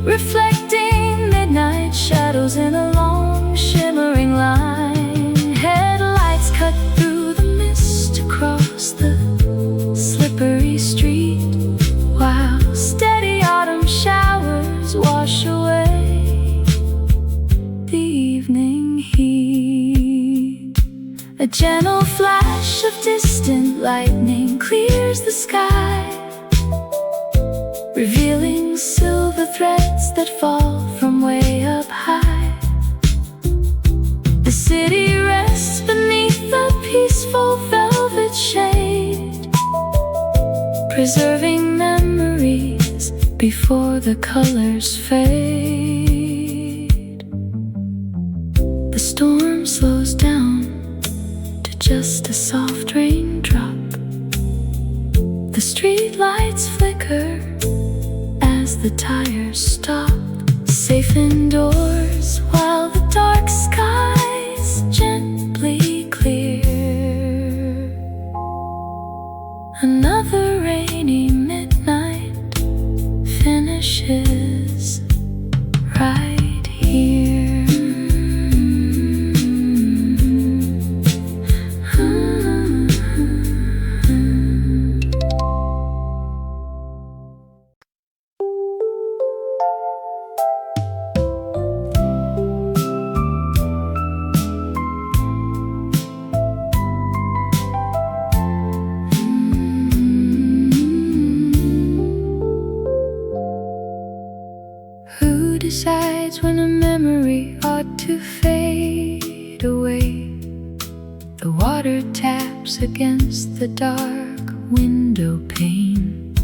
reflecting midnight shadows in a long shimmering line. Headlights cut through the mist across the slippery street, while steady autumn showers wash away the evening heat. A gentle flash of distant lightning clears the sky, revealing silver threads that fall from way up high. The city rests beneath a peaceful velvet shade, preserving memories before the colors fade. The storm slows down to just a soft raindrop. The street lights flicker as the tires stop, safe indoors while the dark skies gently clear. Another rainy midnight finishes right here. nights when a memory ought to fade away. The water taps against the dark window pane.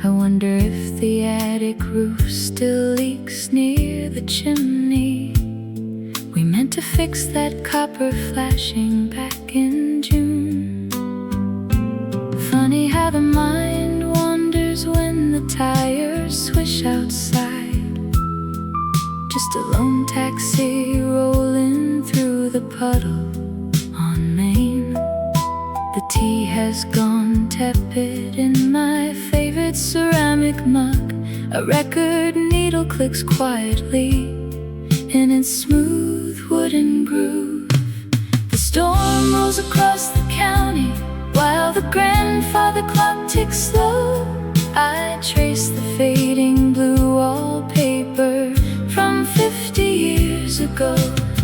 I wonder if the attic roof still leaks near the chimney. We meant to fix that copper flashing back in June. Funny how the mind wanders when the tires swish outside. Just a lone taxi rolling through the puddle on Main. The tea has gone tepid in my favorite ceramic mug. A record needle clicks quietly in its smooth wooden groove. The storm rolls across the county while the grandfather clock ticks slow. I trace the fading blue wallpaper from 50 years ago.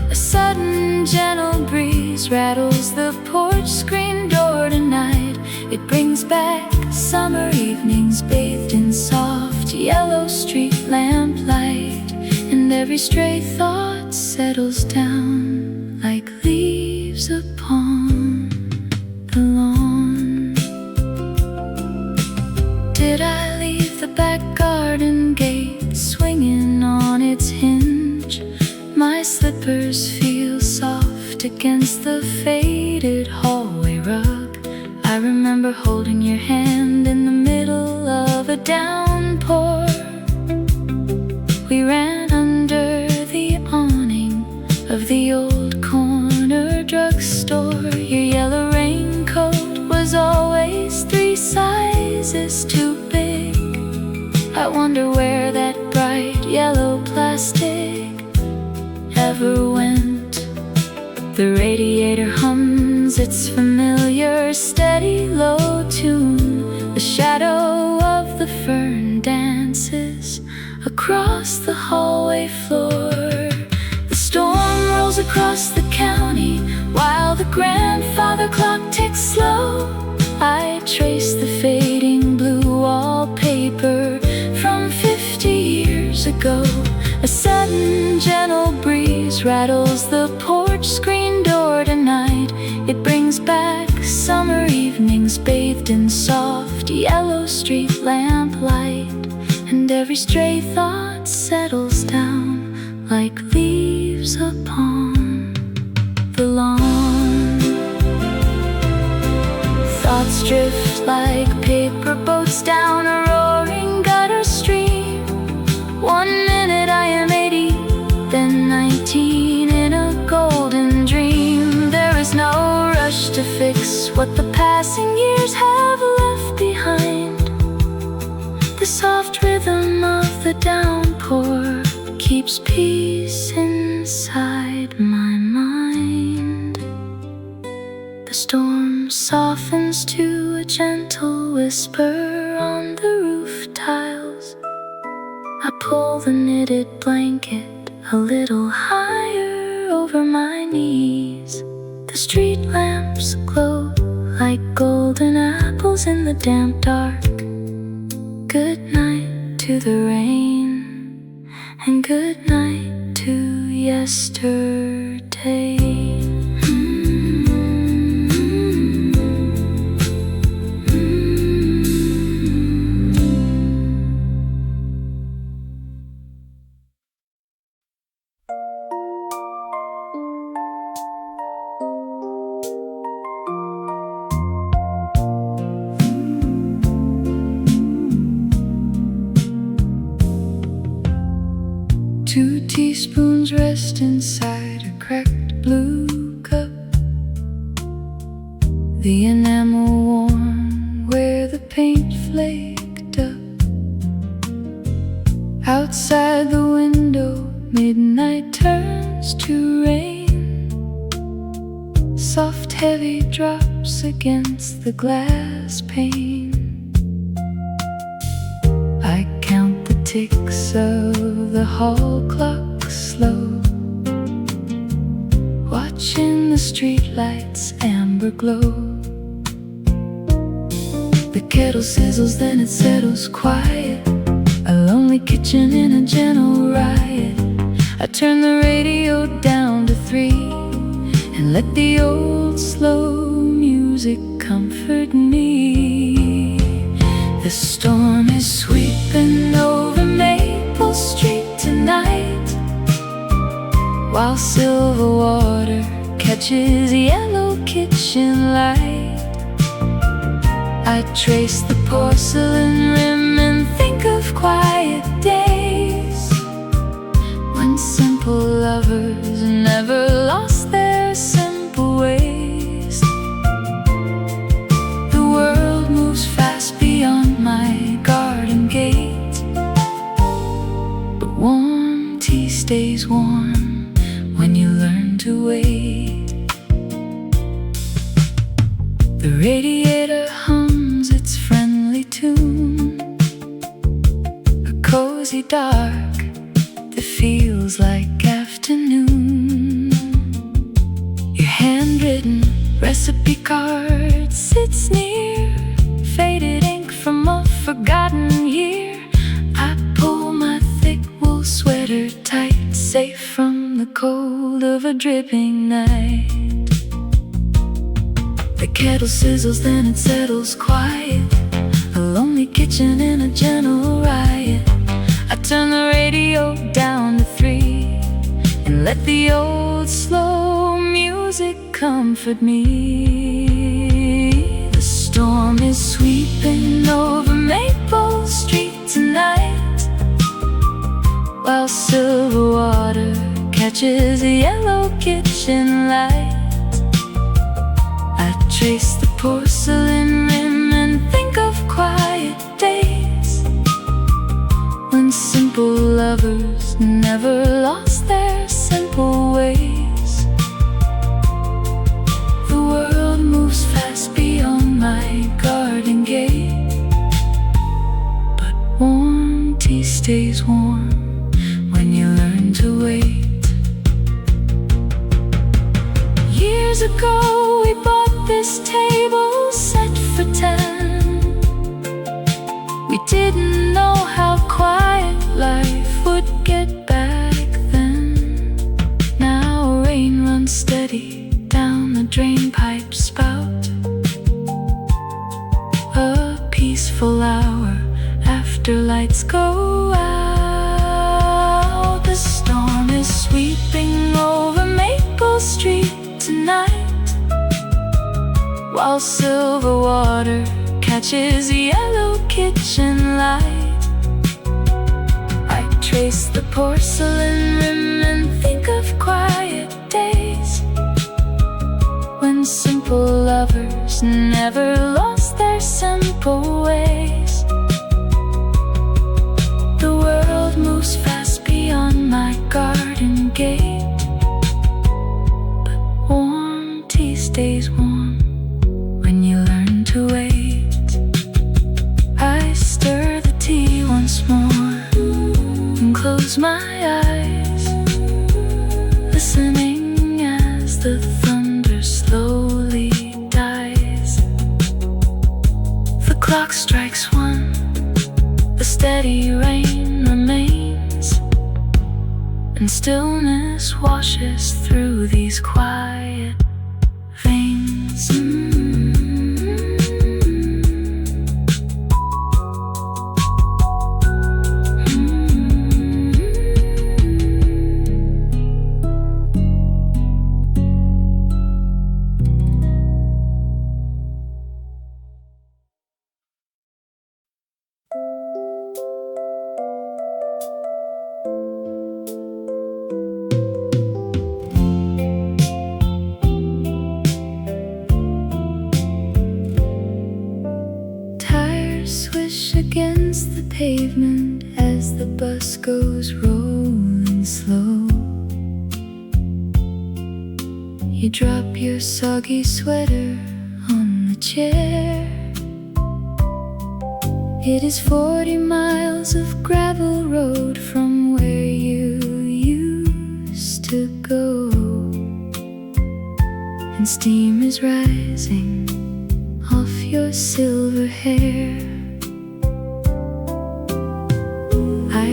A sudden gentle breeze rattles the porch screen door tonight. It brings back summer evenings bathed in soft yellow street lamplight. And every stray thought settles down like leaves upon the lawn. Did I leave the back garden gate swinging on its hinge? My slippers feel soft against the faded hallway rug. I remember holding your hand in the middle of a downpour. We ran under the awning of the old corner drugstore. Your yellow raincoat was always 3 sizes too big. I wonder where that bright yellow plastic ever went. The radiator hums its familiar steady low tune. The shadow of the fern dances across the hallway floor. The storm rolls across the county while the grandfather clock ticks slow. I trace the fading blue wallpaper from 50 years ago. A sudden gentle breeze rattles the porch screen door tonight. It brings back summer evenings bathed in soft yellow street lamplight. And every stray thought settles down like leaves upon the lawn. Thoughts drift like paper boats down a roaring gutter stream. 1 minute I am 80, then 19 in a golden dream. There is no rush to fix what the passing years have left behind. The soft rhythm of the downpour keeps peace inside my mind. The storm softens to a gentle whisper on the roof tiles. I pull the knitted blanket a little higher over my knees. The street lamps glow like golden apples in the damp dark. Good night to the rain, and good night to yesterday. Two teaspoons rest inside a cracked blue cup. The enamel worn where the paint flaked up. Outside the window, midnight turns to rain. Soft heavy drops against the glass pane. I count the ticks of the hall clock slow, watching the streetlights amber glow. The kettle sizzles, then it settles quiet. A lonely lonely kitchen in a gentle riot. I turn the radio down to 3 and let the old slow music comfort me. The storm is sweeping over Maple Street tonight, while silver water catches yellow kitchen light. I trace the porcelain rim and think of quiet days when simple lovers never lost their simple ways. The world moves fast beyond my garden gate, but warm tea stays warm when you learn to wait. The radiator hums its friendly tune, a cozy dark that feels like afternoon. Your handwritten recipe card sits near, faded ink from a forgotten year. I pull my thick wool sweater tight, safe from the cold of a dripping night. The kettle sizzles, then it settles quiet, a lonely kitchen in a gentle riot. I turn the radio down to 3 and let the old slow music comfort me. The storm is sweeping over Maple Street tonight, while silver water catches a yellow kitchen light. I trace the porcelain rim and think of quiet days when simple lovers never lost their simple ways. The world moves fast beyond my garden gate, but warm tea stays warm when you learn to wait. Years ago we bought this table set for 10. We didn't know how quiet life would get back then. Now rain runs steady down the drain pipe spout, a peaceful hour after lights go out. The storm is sweeping over Maple Street tonight, while silver water catches yellow kitchen light. I trace the porcelain rim and think of quiet days when simple lovers never lost their simple ways. The world moves fast beyond my garden gate, but warm tea stays warm when you learn to wait. I stir the tea once more and close my eyes, listening as the thunder slowly dies. The clock strikes 1, the steady rain remains, and stillness washes through these quiet veins. Against the pavement as the bus goes rolling slow. You drop your soggy sweater on the chair. It is 40 miles of gravel road from where you used to go, and steam is rising off your silver hair. I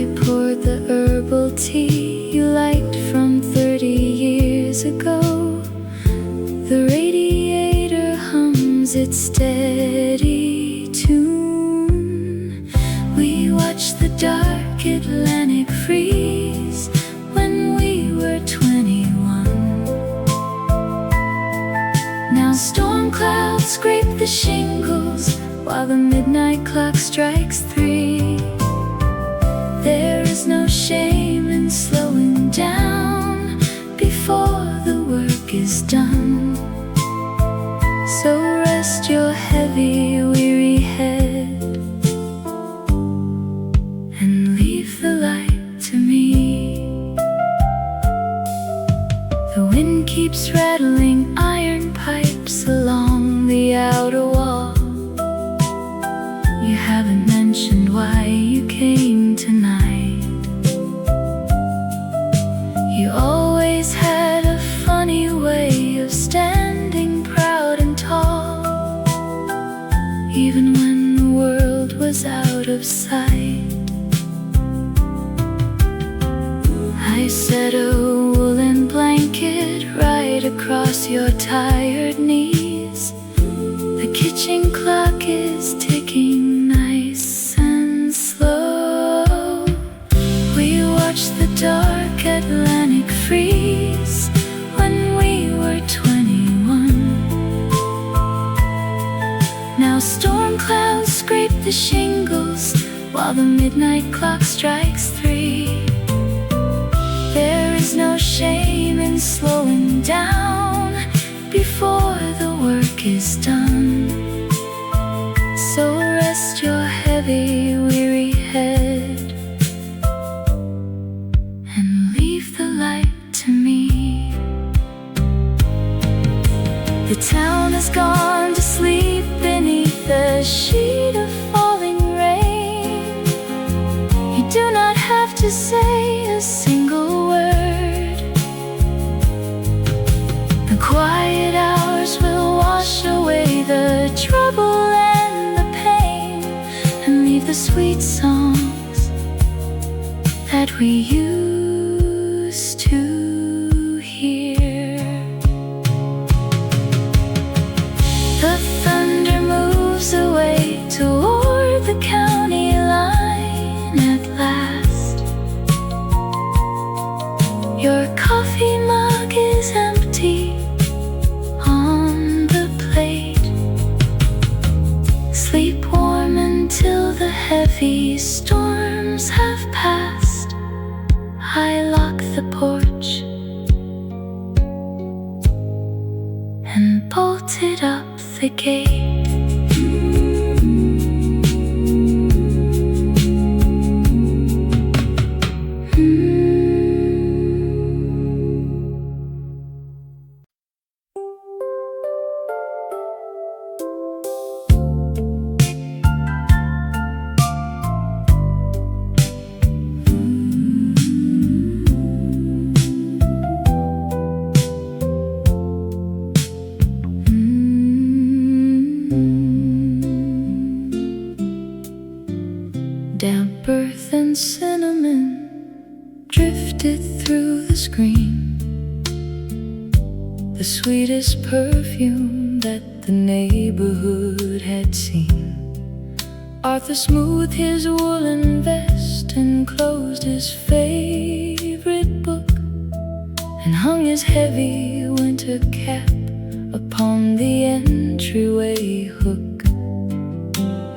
tea you liked from 30 years ago. The radiator hums its steady tune. We watched the dark Atlantic freeze when we were 21. Now storm clouds scrape the shingles while the midnight clock strikes 3. There is no shame in slowing down before the work is done. So rest your heavy, weary head and leave the light to me. The wind keeps rattling iron pipes along the outer wall. You haven't mentioned why you came tonight. You always had a funny way of standing proud and tall, even when the world was out of sight. I set a woolen blanket right across your tired knees. The kitchen clock is ticking nice and slow. We watched the dark Atlantic freeze when we were 21. Now storm clouds scrape the shingles while the midnight clock strikes 3. There is no shame in slowing down before the work is done. So rest your heavy, weary head and leave the light to me. The town has gone to sleep beneath a sheet of falling rain. You do not have to say a single word. The quiet hours will wash away the trouble and the pain and leave the sweet songs that we used to hear. The thunder moves away toward the county line at last. Your coffee mug is empty on the plate. Sleep warm until the heavy storms have passed. I lock the porch and bolted up the gate. Damp earth and cinnamon drifted through the screen. The sweetest perfume that the neighborhood had seen. Arthur smoothed his woolen vest and closed his favorite book and hung his heavy winter cap upon the entryway hook.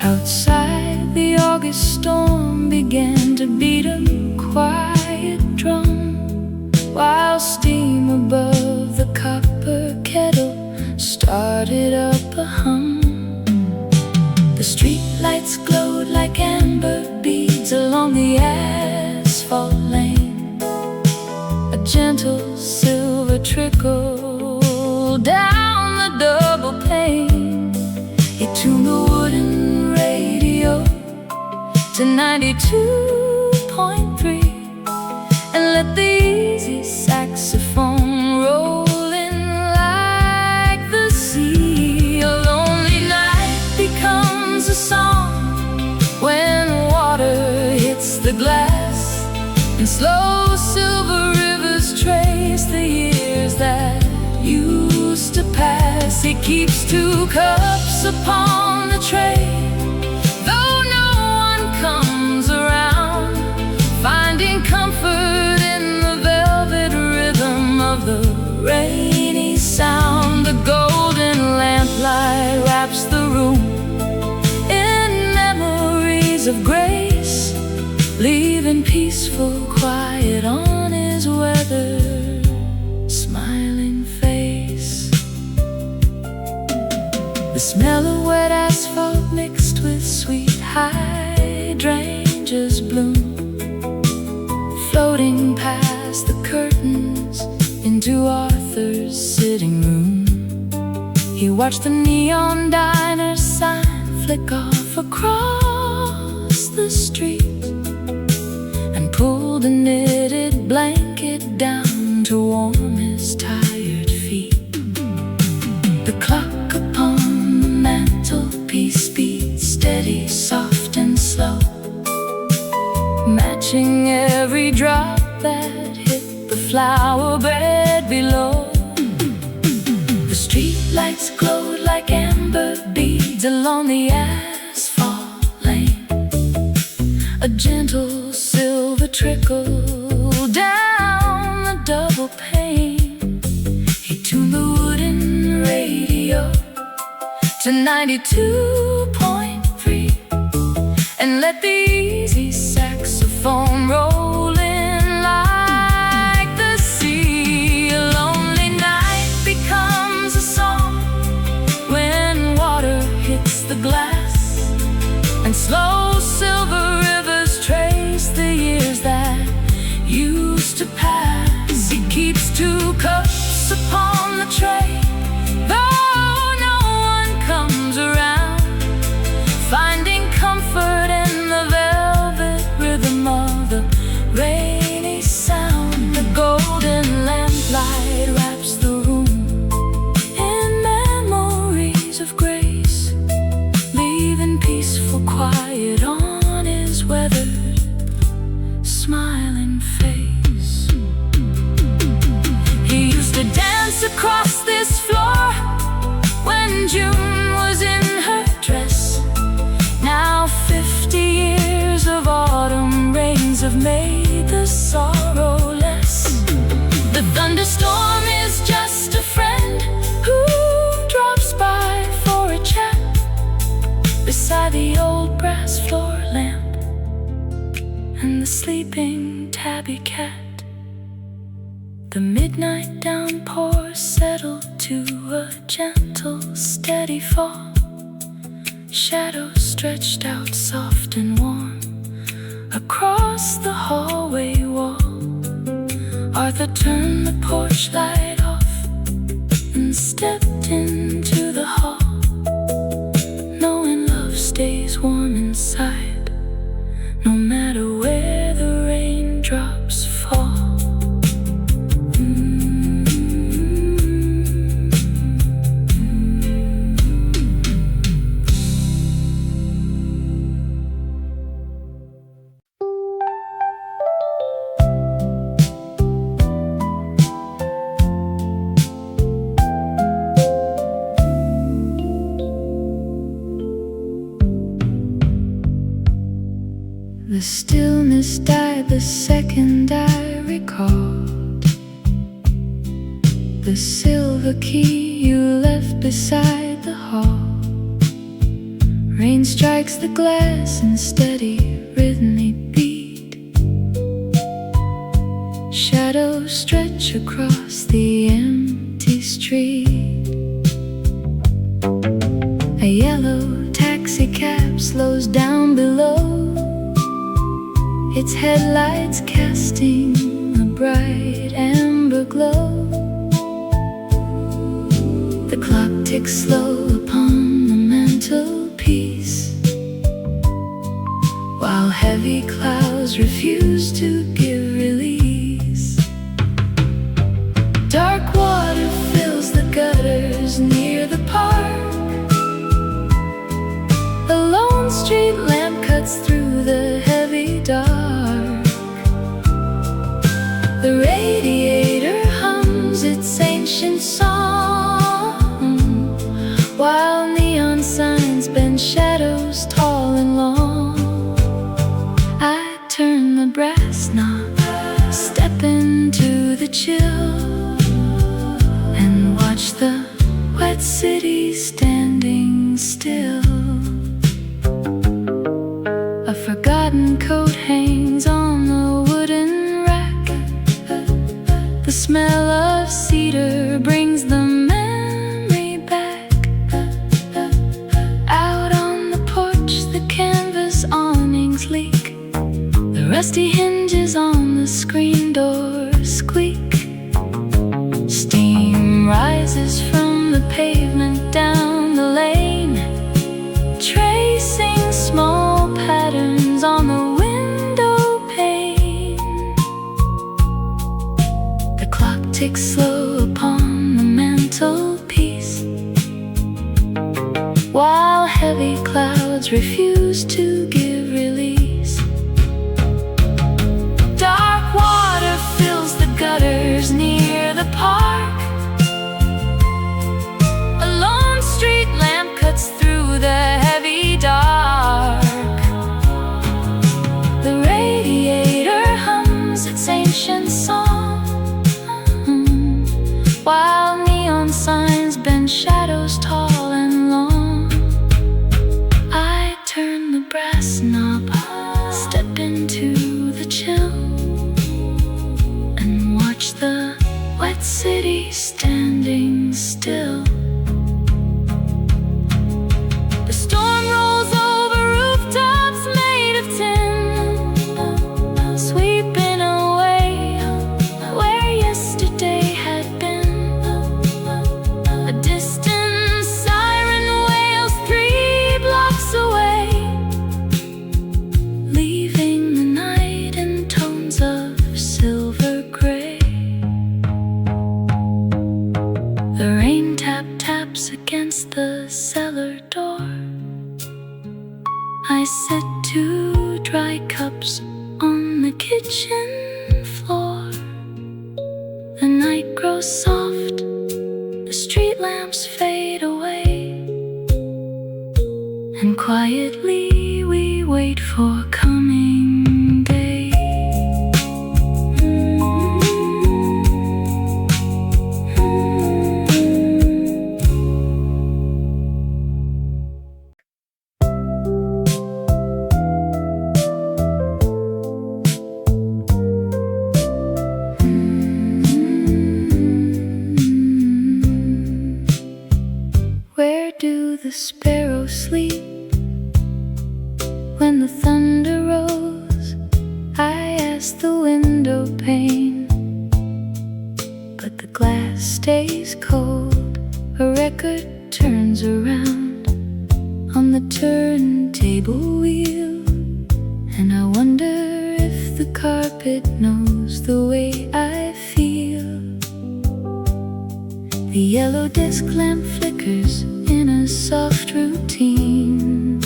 Outside, the August storm began to beat a quiet drum, while steam above the copper kettle started up a hum. The street lights glowed like amber beads along the asphalt lane. A gentle silver trickle down the double pane. It tuned the wooden radio to 92.3 and let the easy saxophone roll in like the sea. A lonely night becomes a song when water hits the glass and slow He keeps 2 cups upon the tray, though no one comes around, finding comfort in the velvet rhythm of the rainy sound. The golden lamplight wraps the room in memories of grace, leaving peaceful quiet on his weathered, smiling face. The smell of wet asphalt mixed with sweet hydrangeas bloom, floating past the curtains into Arthur's sitting room. He watched the neon diner sign flick off across the street and pulled a knitted blanket down to warm his tired feet. The clock upon the mantelpiece beat steady, soft and slow, matching every drop that hit the flower bed below. The street lights glowed like amber beads along the asphalt lane. A gentle silver trickle down the double pane. He tuned the wooden radio to 92.3 and let the easy saxophone roll in like the sea. A lonely night becomes a song when water hits the glass, and slow silver rivers trace the years that used to pass. He keeps 2 cups upon the tray, though no one comes around, finding comfort in the velvet rhythm of the rainy sound. The golden lamplight wraps the room in memories of grace, leaving peaceful quiet on his weathered, smiling face. He used to dance across this floor when June was in her dress. Now 50 years of autumn rains have made the sorrow less. The thunderstorm is just a friend who drops by for a chat beside the old brass floor lamp and the sleeping tabby cat. The midnight downpour settled to a gentle, steady fall. Shadows stretched out soft and warm across the hallway wall. Arthur turned the porch light off and stepped into the hall, knowing love stays warm inside, no matter where the raindrops fall. The stillness died the second I recalled the silver key you left beside the hall. Rain strikes the glass in steady rhythmic beat. Shadows stretch across the empty street. A yellow taxi cab slows down below, its headlights casting a bright amber glow. The clock ticks slow upon the mantelpiece, while heavy clouds refuse to give release. Dark water fills the gutters near the park. A lone street lamp cuts through the heavy dark. The radiator hums its ancient song, signs bend shadows tall and long. I turn the brass knob, step into the chill, and watch the wet city standing still. A forgotten coat hangs on the wooden rack. The smell of cedar brings the memory back. Out on the porch, the canvas awnings leak. The rusty hinges on the screen door squeak. Steam rises from the pavement down the lane, tracing small patterns on the window pane. The clock ticks slow upon the mantelpiece, while heavy clouds refuse to give release. Dark water fills the gutters near the park. A lone street lamp cuts through the heavy dark. The radiator hums its ancient song, while neon signs bend shadows tall and long. I turn the brass knob, step into the chill, and watch the wet city standing still. The storm rolls over rooftops made of tin, sweeping away where yesterday had been. A distant siren wails 3 blocks away, leaving the night in tones of silver gray. The rain taps against the cellar door. I sit to dry cups on the kitchen floor. The night grows soft, the street lamps fade away, and quietly we wait for coming day. Where do the sparrows sleep when the thunder rolls? I ask the window pane, but the glass stays cold. A record turns around on the turntable wheel, and I wonder if the carpet knows the way I feel. The yellow desk lamp flickers in a soft routine,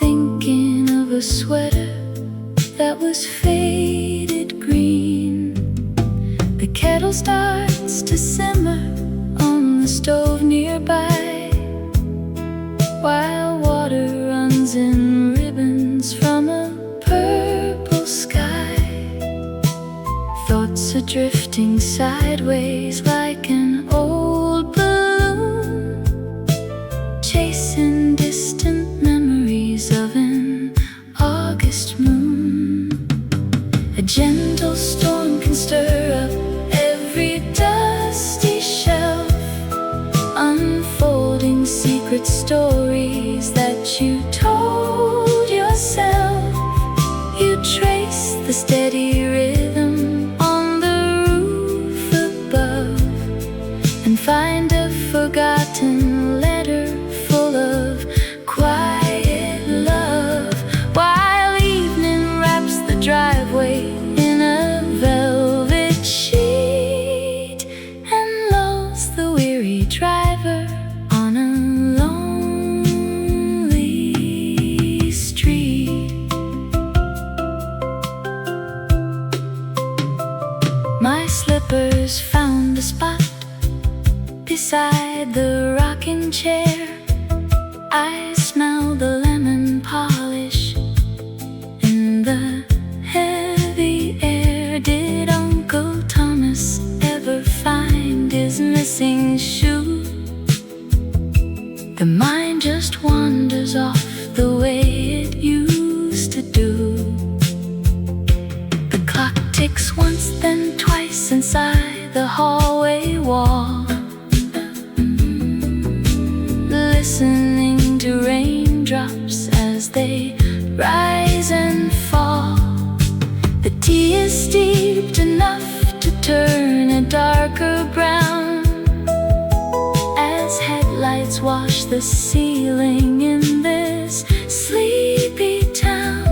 thinking of a sweater that was faded green. The kettle starts to simmer on the stove nearby, while water runs in ribbons from a purple sky. Thoughts are drifting sideways like an old balloon, chasing distant memories of an August moon. A gentle storm can stir up every dusty shelf, unfolding secret stories that you told yourself. You trace the steady rhythm on the roof above, and find a forgotten letter full of quiet love, while evening wraps the driveway in a velvet sheet and lulls the weary driver on a lonely street. My slippers found a spot beside the rocky rocking chair. I smell the lemon polish in the heavy air. Did Uncle Thomas ever find his missing shoe? The mind just wanders off the way it used to do. The clock ticks once, then twice inside the hallway wall. Listening to raindrops as they rise and fall. The tea is steeped enough to turn a darker brown as headlights wash the ceiling in this sleepy town.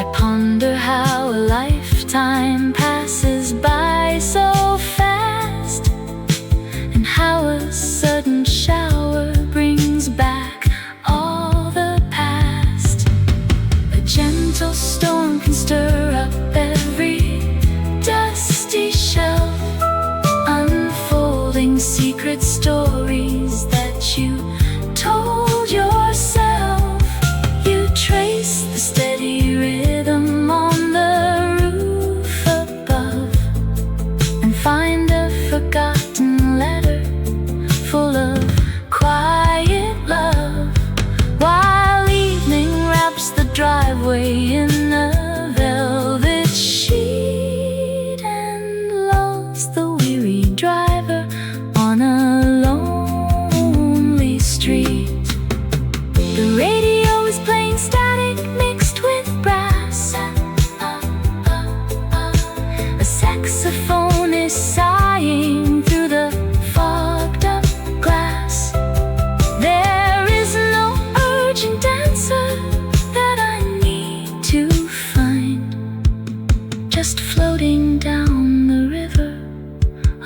I ponder how a lifetime passes by so fast, and how a sudden shower brings back all the past. A gentle storm can stir up every dusty shelf, unfolding secret stories that you told yourself. You trace the steady rhythm on the roof above, and find a forgotten letter full of quiet love, while evening wraps the driveway in a velvet sheet and lulls the weary driver on a lonely street. The radio is playing static mixed with brass. A saxophone is sighing through the fogged up glass. There is no urgent answer that I need to find, just floating down the river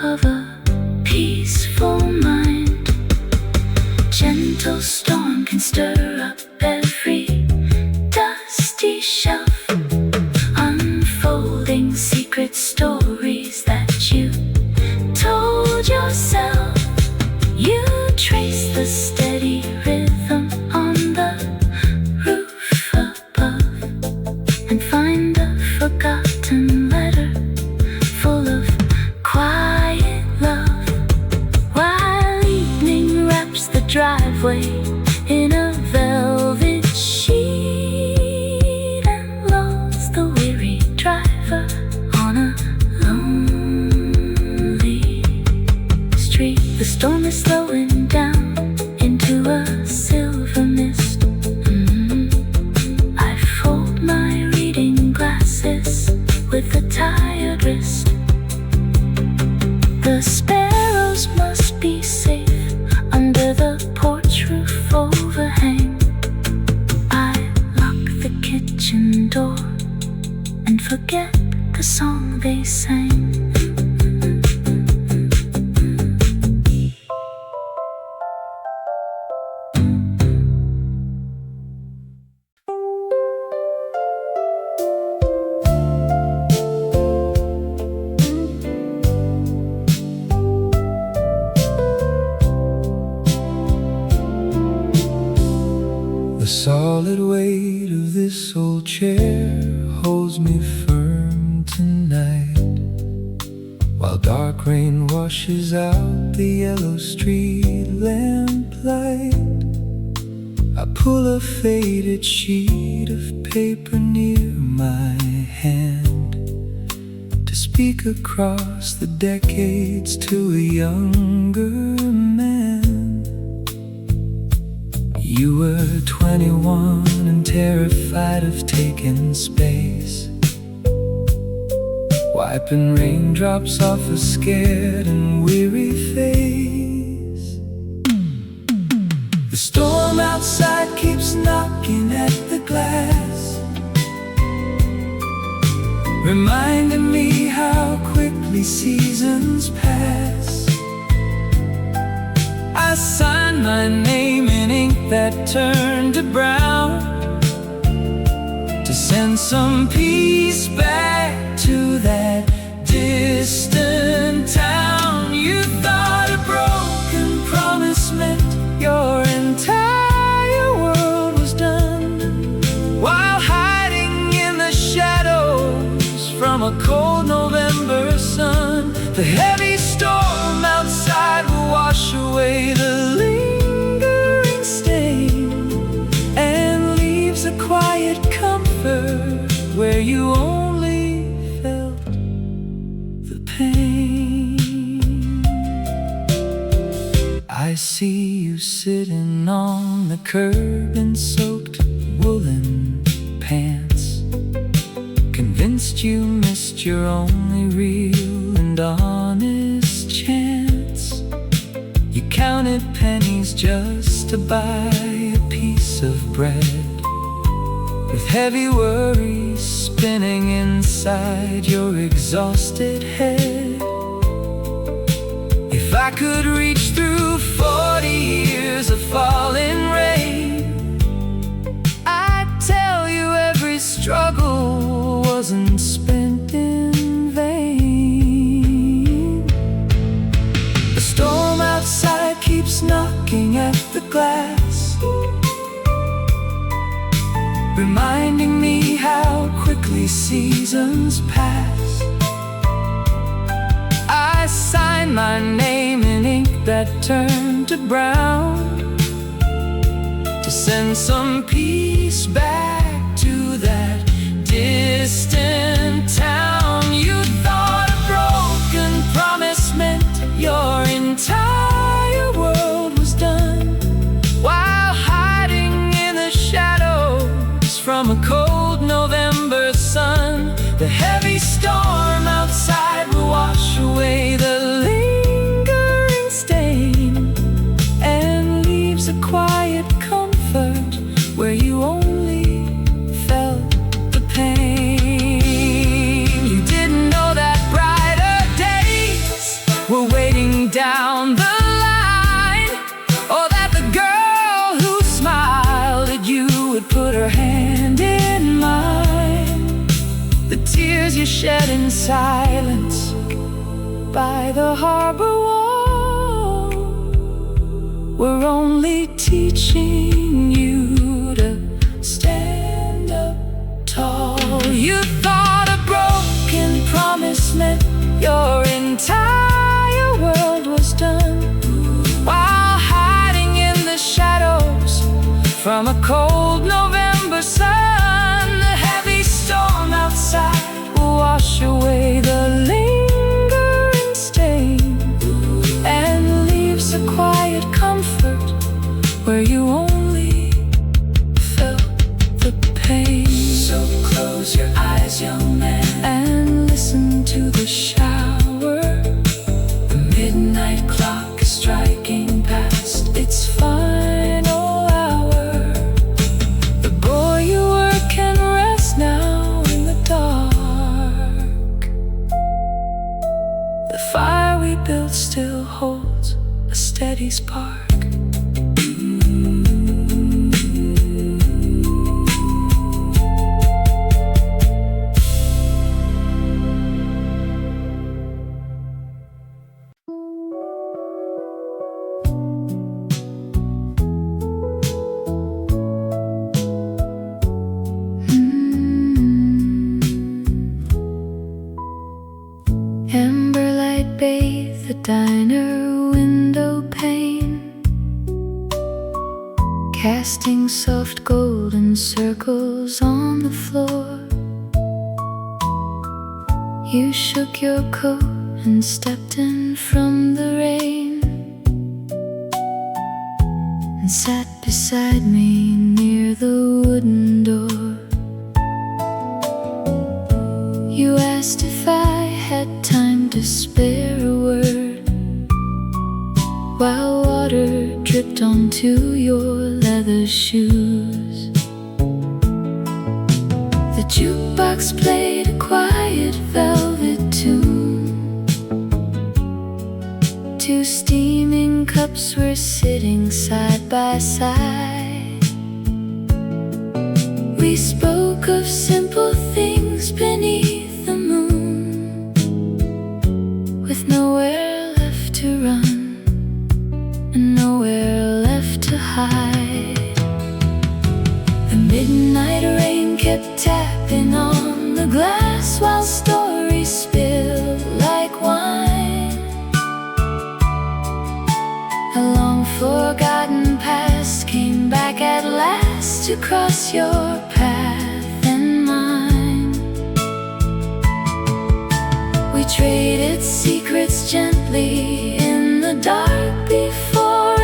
of a peaceful mind. Gentle storm can stir up every dusty shelf, unfolding secret stories that you told yourself. You trace the steady rhythm on the roof above, and find a forgotten letter full of quiet love, while evening wraps the driveway in a velvet sheet and lulls the weary driver on a lonely street. The storm is slowing down into a silver mist. I fold my reading glasses with a tired wrist. The sparrows must be safe under the porch roof overhang. I lock the kitchen door and forget the song they sang. The solid weight of this old chair holds me firm tonight, while dark rain washes out the yellow street lamp light. I pull a faded sheet of paper near my hand to speak across the decades to a younger man. You were 21 and terrified of taking space, wiping raindrops off a scared and weary face. The storm outside keeps knocking at the glass, reminding me how quickly seasons pass. I signed my name in ink that turned to brown, to send some peace back to that distant town. You thought a broken promise I see you sitting on the curb in soaked woolen pants, convinced you missed your only real and honest chance. You counted pennies just to buy a piece of bread, with heavy worries spinning inside your exhausted head. If I could reach through 40 years of falling rain, I'd tell you every struggle wasn't spent in vain. The storm outside keeps knocking at the glass, reminding me how quickly seasons pass. I signed my name in ink that turned to brown, to send some peace back to that distant town. You thought a broken promise meant your entire world was done, while hiding in the shadows from a cold November sun. The heavy storm outside will wash away the lingering stain, and leaves a quiet comfort where you only felt the pain. You didn't know that brighter days were waiting down the line, or that the girl who smiled at you would put her hand in mine. The tears you shed in silence by the harbor wall were only teaching you to stand up tall. You thought a broken promise meant your entire world was done, while hiding in the shadows from a cold November sun. The heavy storm outside will wash away the lingering stain, and leaves a quiet comfort where you only felt the pain. So close your eyes, young man, and listen to the shower. The midnight clock is striking past its final hour. The boy you were can rest now in the dark. The fire we built still holds a steady spark. Amber light bathe the diner window pane, casting soft golden circles on the floor. You shook your coat and stepped in from the rain, and sat beside me near the wooden door. You asked if I had time to spare a word, while water dripped onto your leather shoes. The jukebox played a quiet velvet tune. Two steaming cups were sitting side by side. We spoke of simple things beneath the moon, with nowhere left to run and nowhere left to hide. The midnight rain kept tapping on the glass, while stories spilled like wine. A long forgotten past came back at last to cross your path and mine. We traded secrets gently in the dark before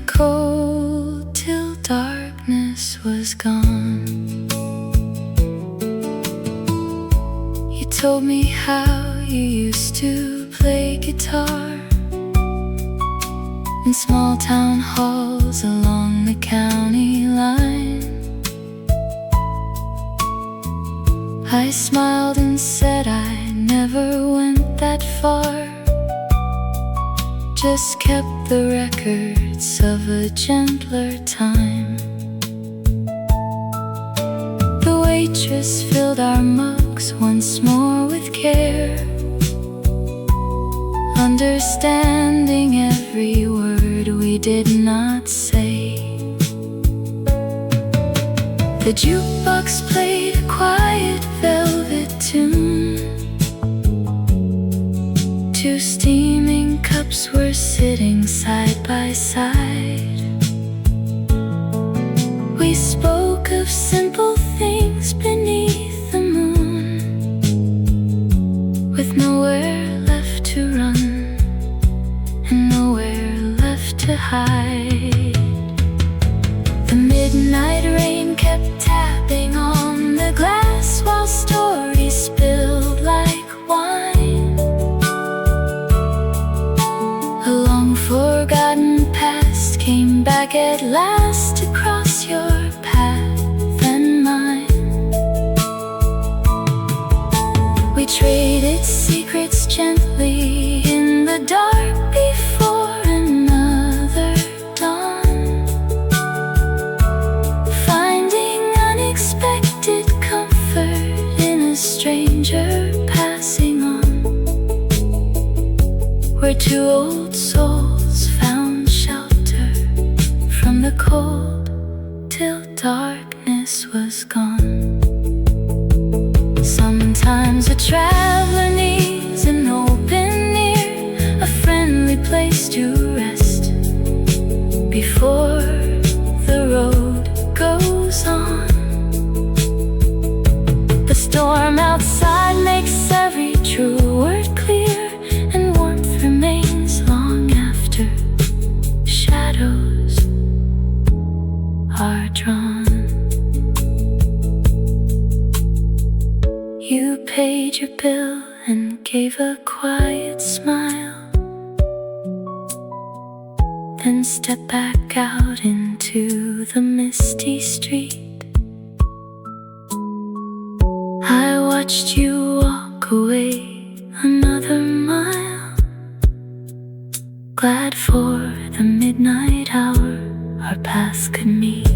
cold till darkness was gone. You told me how you used to play guitar in small town halls along the county line. I smiled and said I never went that far, just kept the records of a gentler time. The waitress filled our mugs once more with care, understanding every word we did not say. The jukebox played a quiet velvet tune. Two steaming cups were sitting side by side. We spoke of simple things beneath the moon, with nowhere left to run and nowhere left to hide. The midnight rain kept tapping on the glass while stories spilled like wine. A long forgotten past came back at last to cross your path and mine. We traded secrets gently in the dark before another dawn, finding unexpected comfort in a stranger passing on, where two old souls found shelter from the cold till darkness was gone. Sometimes a traveler needs an open ear, a friendly place to rest before the road goes on. The storm outside makes every true word clear, and warmth remains long after shadows are drawn. You paid your bill and gave a quiet smile, then stepped back out into the misty street. I watched you walk away another mile, glad for the midnight hour our paths could meet.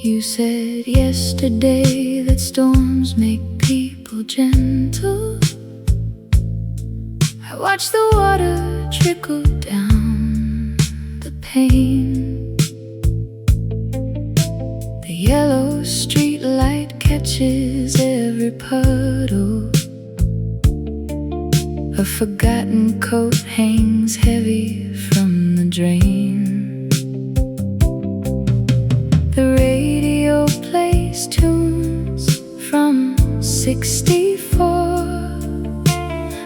You said yesterday that storms make people gentle. I watched the water trickle down the pane. The yellow street light catches every puddle. A forgotten coat hangs heavy from the drain. The radio plays tunes from 64.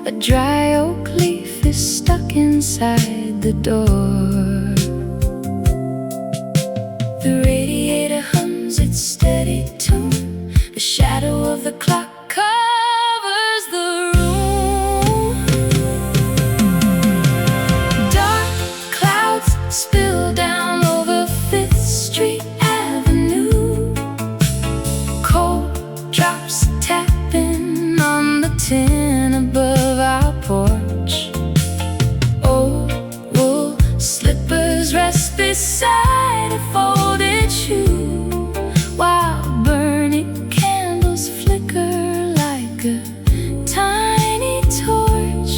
A dry oak leaf is stuck inside the door. The radiator hums its steady tune. The shadow of the clock covers the room. Dark clouds spill down over 5th Street Avenue. Cold drops tapping on the tin above our porch. Old wool slippers rest beside a folded shoe, while burning candles flicker like a tiny torch.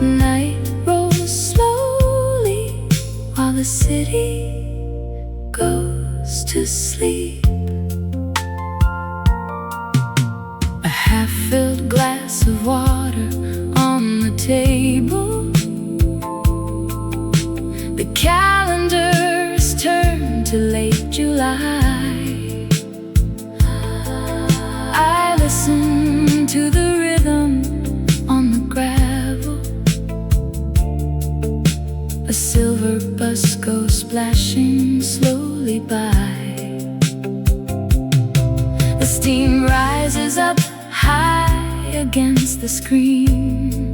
Night rolls slowly while the city goes to sleep. A half-filled glass of water on the table. The calendar's turned to late July. I listen to the rhythm on the gravel. A silver bus goes splashing slowly by. The steam rises up high against the screen.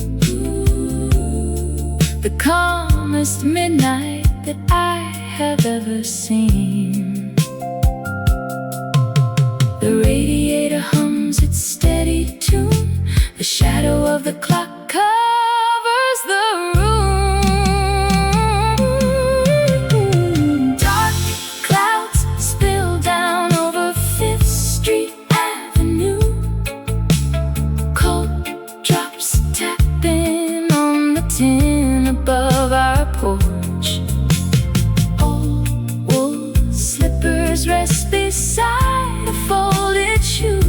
The calmest midnight that I have ever seen. The radiator hums its steady tune. The shadow of the clock covers the room. Dark clouds spill down over 5th Street Avenue. Cold drops tapping on the tin above our porch. Old wool slippers rest beside a folded shoe,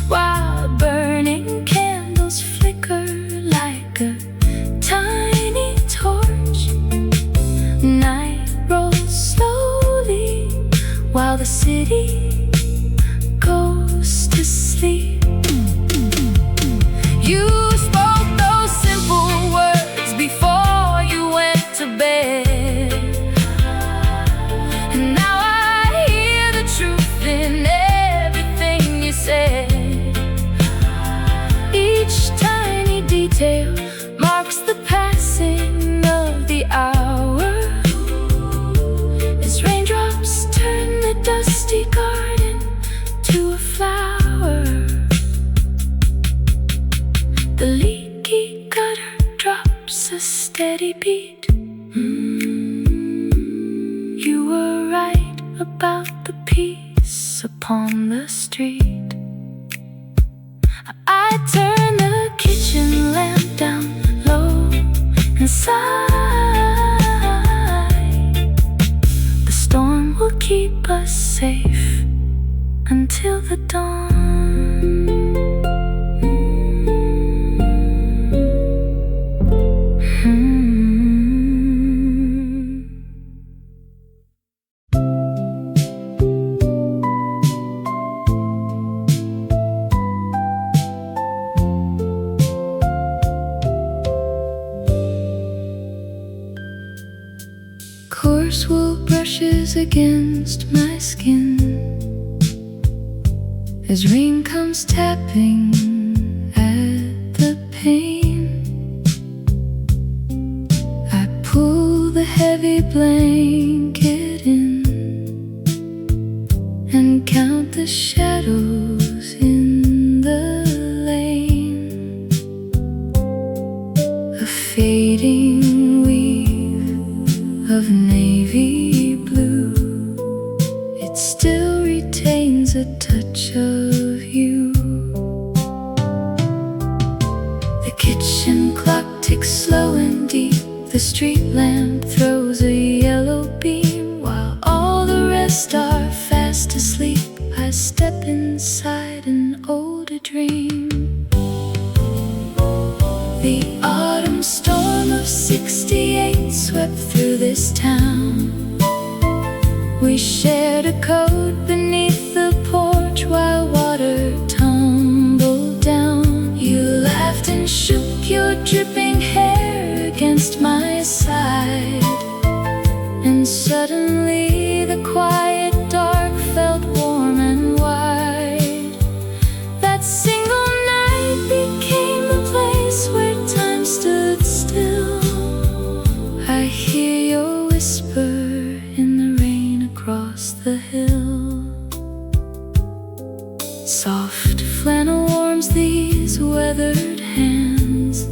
while burning candles flicker like a tiny torch. Night rolls slowly while the city goes to sleep. You spoke those simple words before you went to bed, and now I hear the truth in everything you said. Each tiny detail marks the passing of the hour, as raindrops turn the dusty garden to a flower. The leaky gutter drops a steady beat. You were right about the peace upon the street. I turn the kitchen lamp down low and sigh. The storm will keep us safe until the dawn. Coarse wool brushes against my skin as rain comes tapping at the pane. I pull the heavy blanket in and count the shadows in the lane. A fading weave of navy blue, it still retains a touch of you. The kitchen clock ticks slow and deep. The street lamp throws a yellow beam, while all the rest are fast asleep. I step inside an older dream. The autumn storm of '68 swept through this town. We shared a coat beneath the porch while water tumbled down. You laughed and shook your dripping hair against my side, and suddenly the quiet dark felt warm and wide. That single night became the place where time stood still. I hear your whisper in the rain across the hill. Soft flannel warms these weathered hands,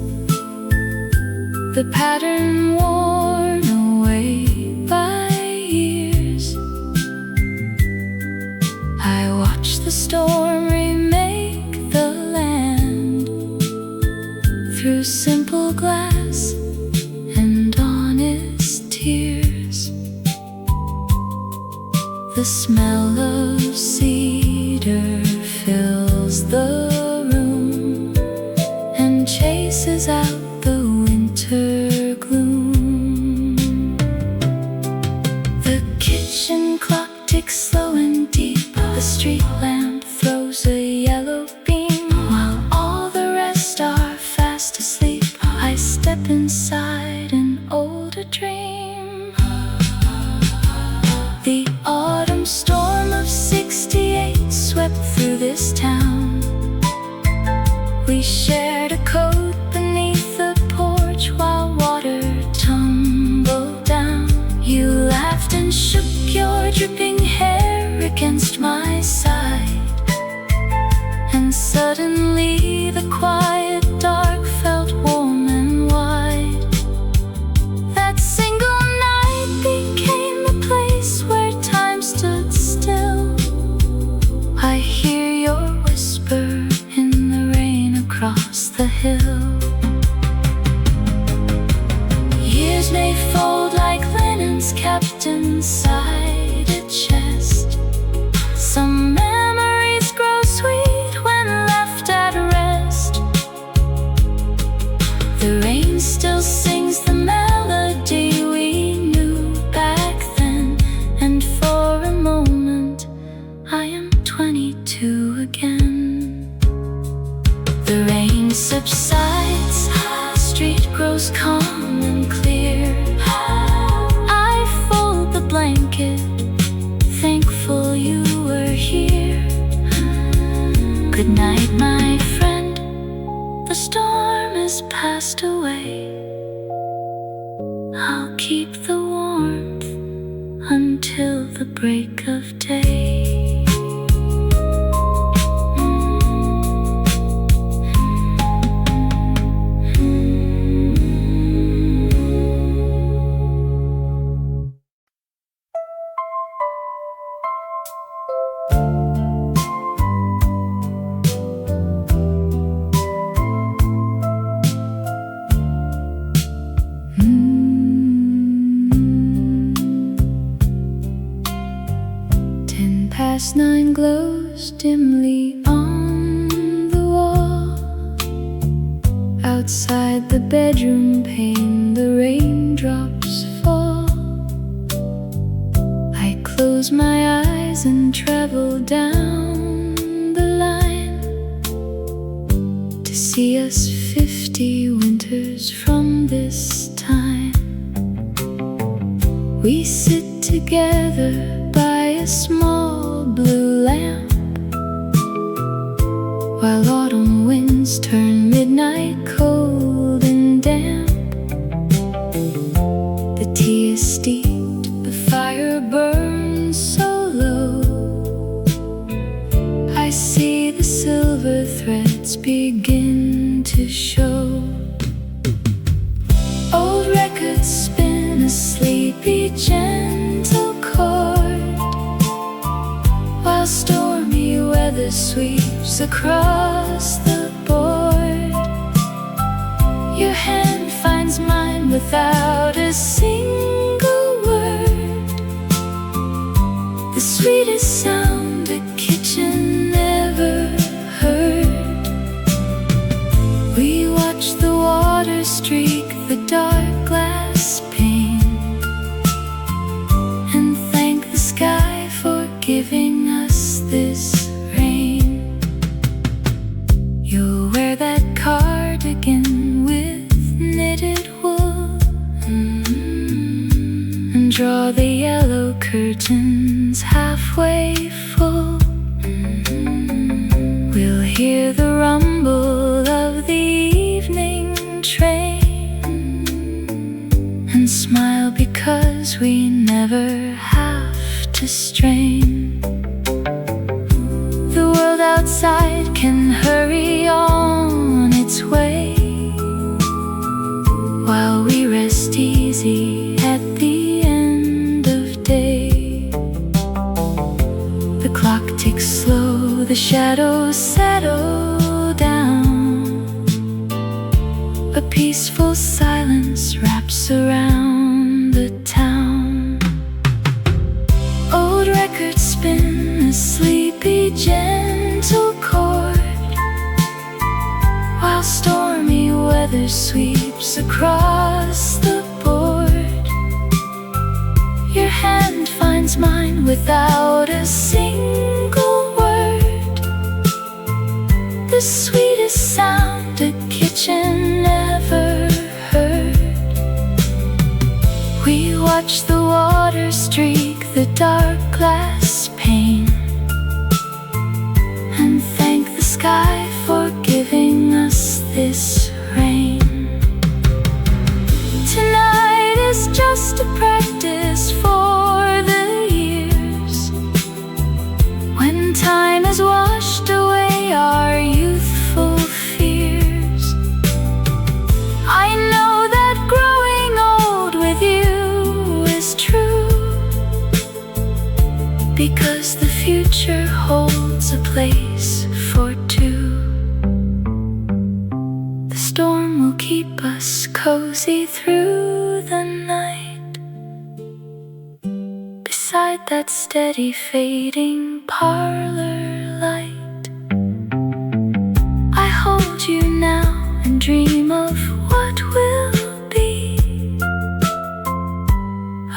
the pattern worn away by years. I watch the storm remake the land through simple glass and honest tears. The smell of cedar fills the room and chases out the winter gloom. The kitchen clock ticks slow and deep. The street lamp throws a yellow beam while all the rest are fast asleep. I step inside an older dream. The autumn storm of '68 swept through this town. We shared a coat beneath the porch while water tumbled down. You laughed and shook your dripping hair against my side, and suddenly the quiet dark felt warm and wide. That single night became a place where time stood still. I hear your whisper in the rain across the hill. Years may fold like linens kept inside a chest. Some memories grow sweet when left at rest. The rain still sings the melody we knew back then, and for a moment I am 22 again. The rain subsides, the street grows calm and clear. I fold the blanket, thankful you were here. Good night, my friend, the storm has passed away. I'll keep the warmth until the break of day. Past 9 glows dimly on the wall. Outside the bedroom pane, the raindrops fall. I close my eyes and travel down the line to see us 50 winters from this time. We sit together by a small blue lamp while autumn winds turn midnight cold and damp. The tea is steeped, the fire burns so low. I see the silver threads begin to show. Old records spin a sleepy gentle chord while stormy weather sweeps across the board. Your hand finds mine without a single word. The sweetest sound a kitchen ever heard. We watch the water streak the dark glass pane and thank the sky for giving us this rain. You'll wear that cardigan with knitted wool and draw the yellow curtains halfway full. We'll hear the rumble of the evening train and smile because we never have to strain. The world outside can hurry on its way while we rest easy at the end of day. The clock ticks slow, the shadows settle down. A peaceful silence wraps around the town. Old records spin a sleepy gentle chord, while stormy weather sweeps across the board. Your hand finds mine without a single word, the sweetest sound a kitchen ever heard. We watch the water streak the dark glass pane, and thank the sky for giving us this rain. Tonight is just a practice for the years, when time has washed away our youthful fears. I know that growing old with you is true, because the future holds a place for two. The storm will keep us cozy through the night, beside that steady fading parlor light. I hold you now and dream of what will be,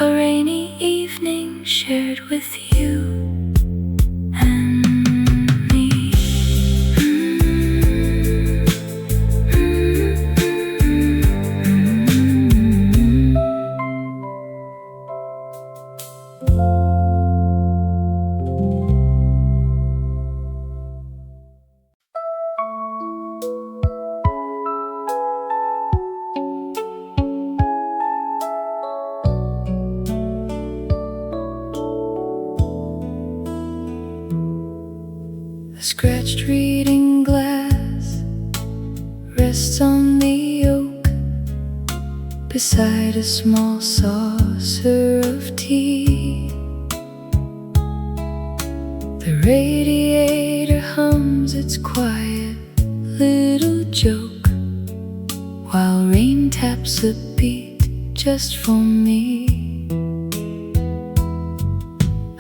a rainy evening shared with you and me. A scratched reading glass rests on the oak, beside a small saucer of tea. The radiator hums its quiet little joke, while rain taps a beat just for me.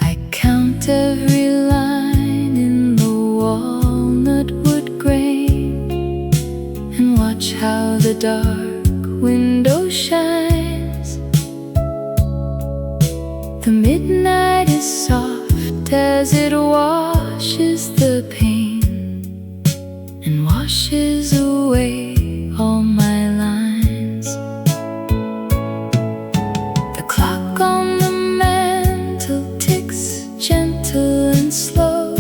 I count every line in the walnut wood grain, and watch how the dark window shines. The midnight is soft as it washes the pain, and washes away all my lines. The clock on the mantel ticks gentle and slow,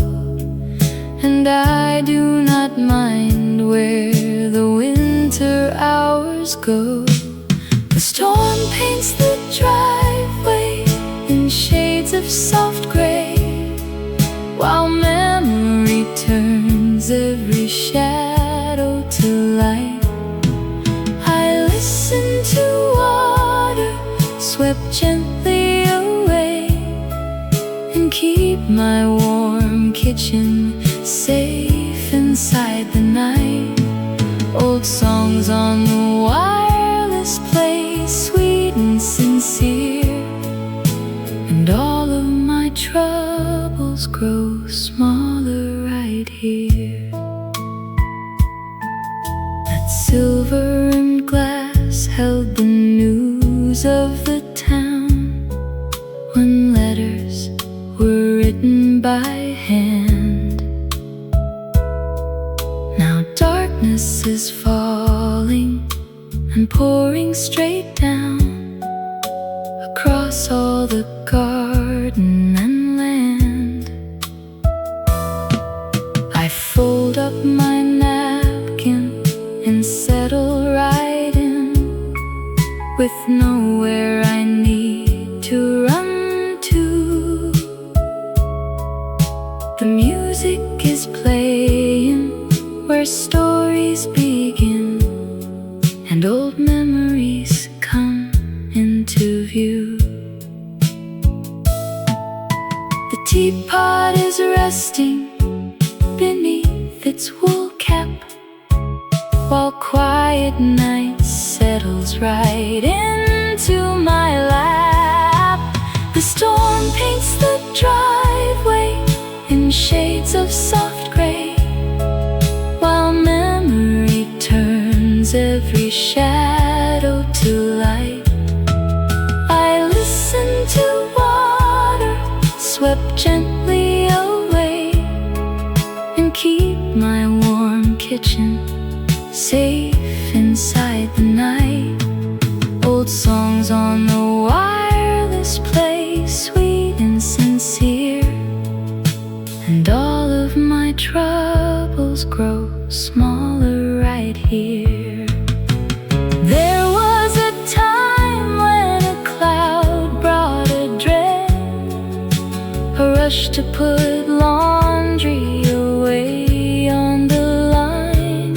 and I do not mind where the winter hours go. The storm paints the driveway in shades of soft gray, while memory turns every shadow to light. I listen to water swept gently away, and keep my warm kitchen safe inside the night. Old songs on the wireless play, sweet and sincere, and all of my troubles grow smaller right here. That silver and glass held the news of the town, when letters were written by hand. Now darkness is falling and pouring straight down across all the garden and land. I fold up my napkin and settle right in, with nowhere I need to run to. The music is playing where stories begin, and old memories come into view. The teapot is resting beneath its wool cap, while quiet night settles right into my lap. The storm paints the driveway swept gently away and keep my warm kitchen safe inside the night. Old songs on the wireless play, sweet and sincere, and all of my troubles grow smaller right here. There was a time when a cloud brought a dread, a rush to put laundry away on the line.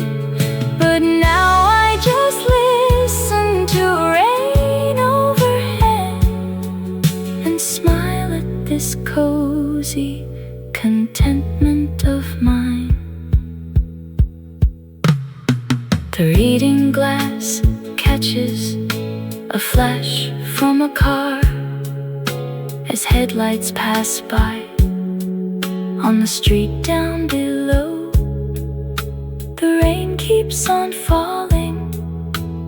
But now I just listen to rain overhead and smile at this cozy contentment of mine. The reading glass catches a flash from a car as headlights pass by on the street down below. The rain keeps on falling,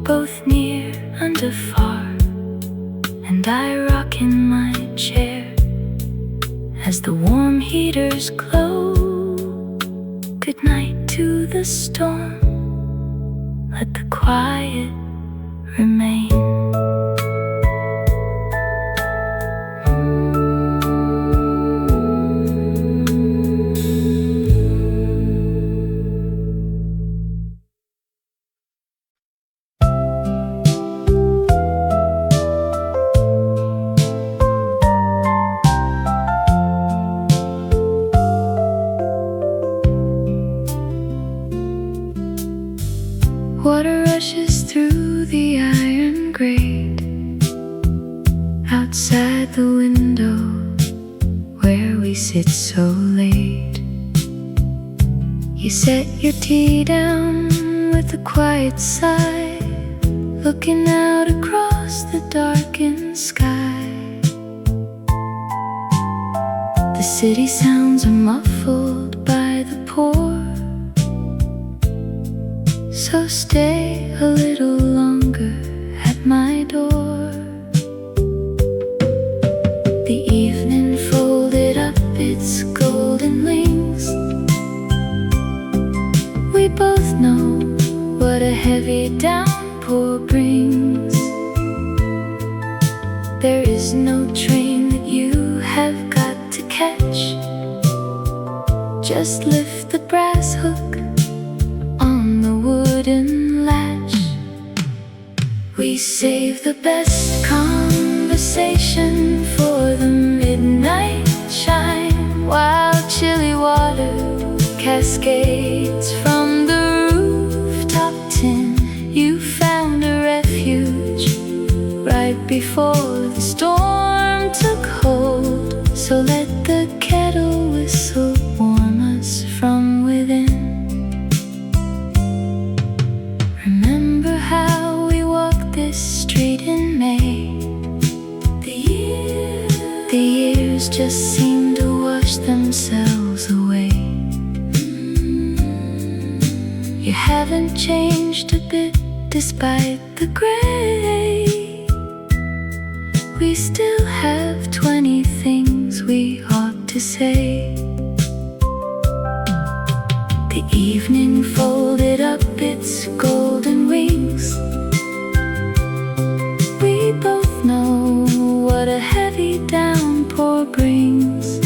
both near and afar, and I rock in my chair as the warm heaters glow. Good night to the storm, let the quiet remain. Water rushes through the iron grate outside the window where we sit so late. You set your tea down with a quiet sigh, looking out across the darkened sky. The city sounds are muffled by the pour, so stay a little longer at my door. The evening folded up its golden wings. We both know what a heavy downpour brings. There is no train that you have got to catch. Just lift the brass hook on the wooden latch. We save the best conversation for the midnight chime, while chilly water cascades from the rooftop tin. You found a refuge right before the storm took hold, so let the kettle whistle warm us from within. Remember how we walked this street in May? The years just seem to wash themselves away. You haven't changed a bit despite the gray. We still have 20 things we ought to say. The evening folded up its golden wings. We both know what a heavy downpour brings.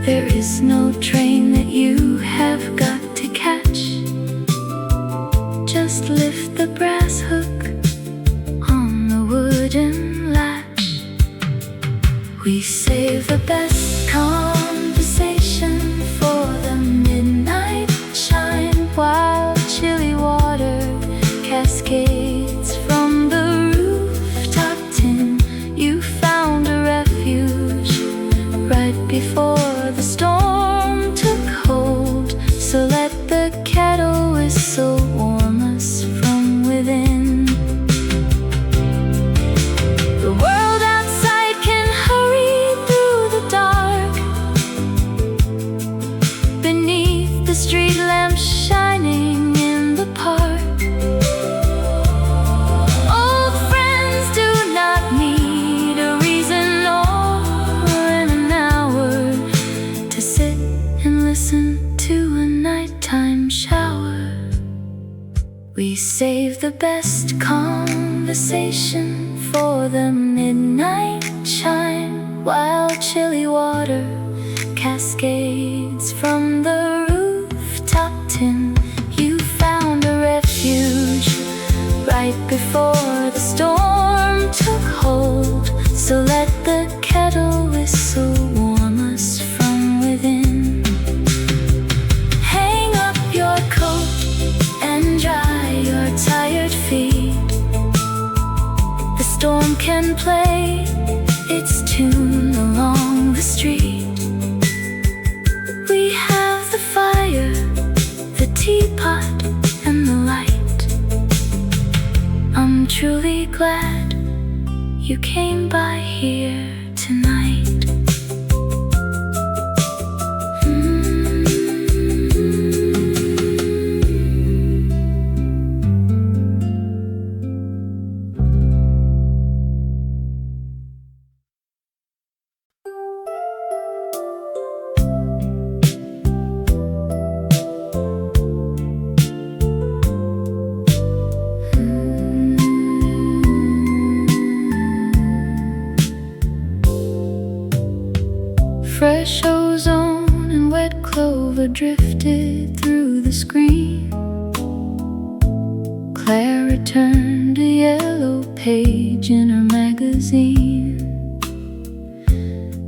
There is no train that you have got to catch. Just lift the brass hook on the wooden latch. We save the best conversation for the midnight chime, while chilly water cascades from the rooftop tin. You found a refuge right before the storm took hold, so let the kettle whistle warm us from within. The world outside can hurry through the dark, Save the best conversation for the midnight chime, while chilly water cascades from the rooftop tin. You found a refuge right before the storm took hold. So let the kettle whistle warm us from within. Hang up your coat and dry your tired feet. The storm can play its tune along the street. We have the fire, the teapot, and the light. I'm truly glad you came by here tonight. Fresh ozone and wet clover drifted through the screen. Clara turned a yellow page in her magazine.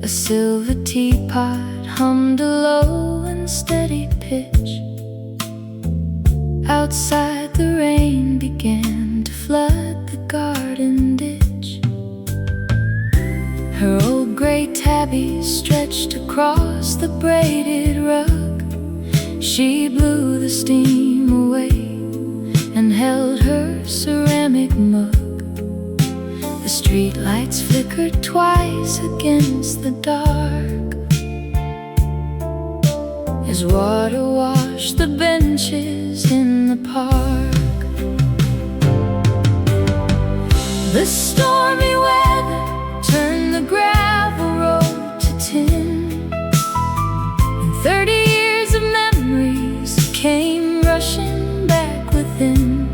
A silver teapot hummed a low and steady pitch. Outside the rain began to flood the garden ditch. Her old gray tabby stretched across the braided rug. She blew the steam away and held her ceramic mug. The street lights flickered twice against the dark as water washed the benches in the park. The stormy weather turned the gravel road to tin, and 30 years of memories came rushing back within.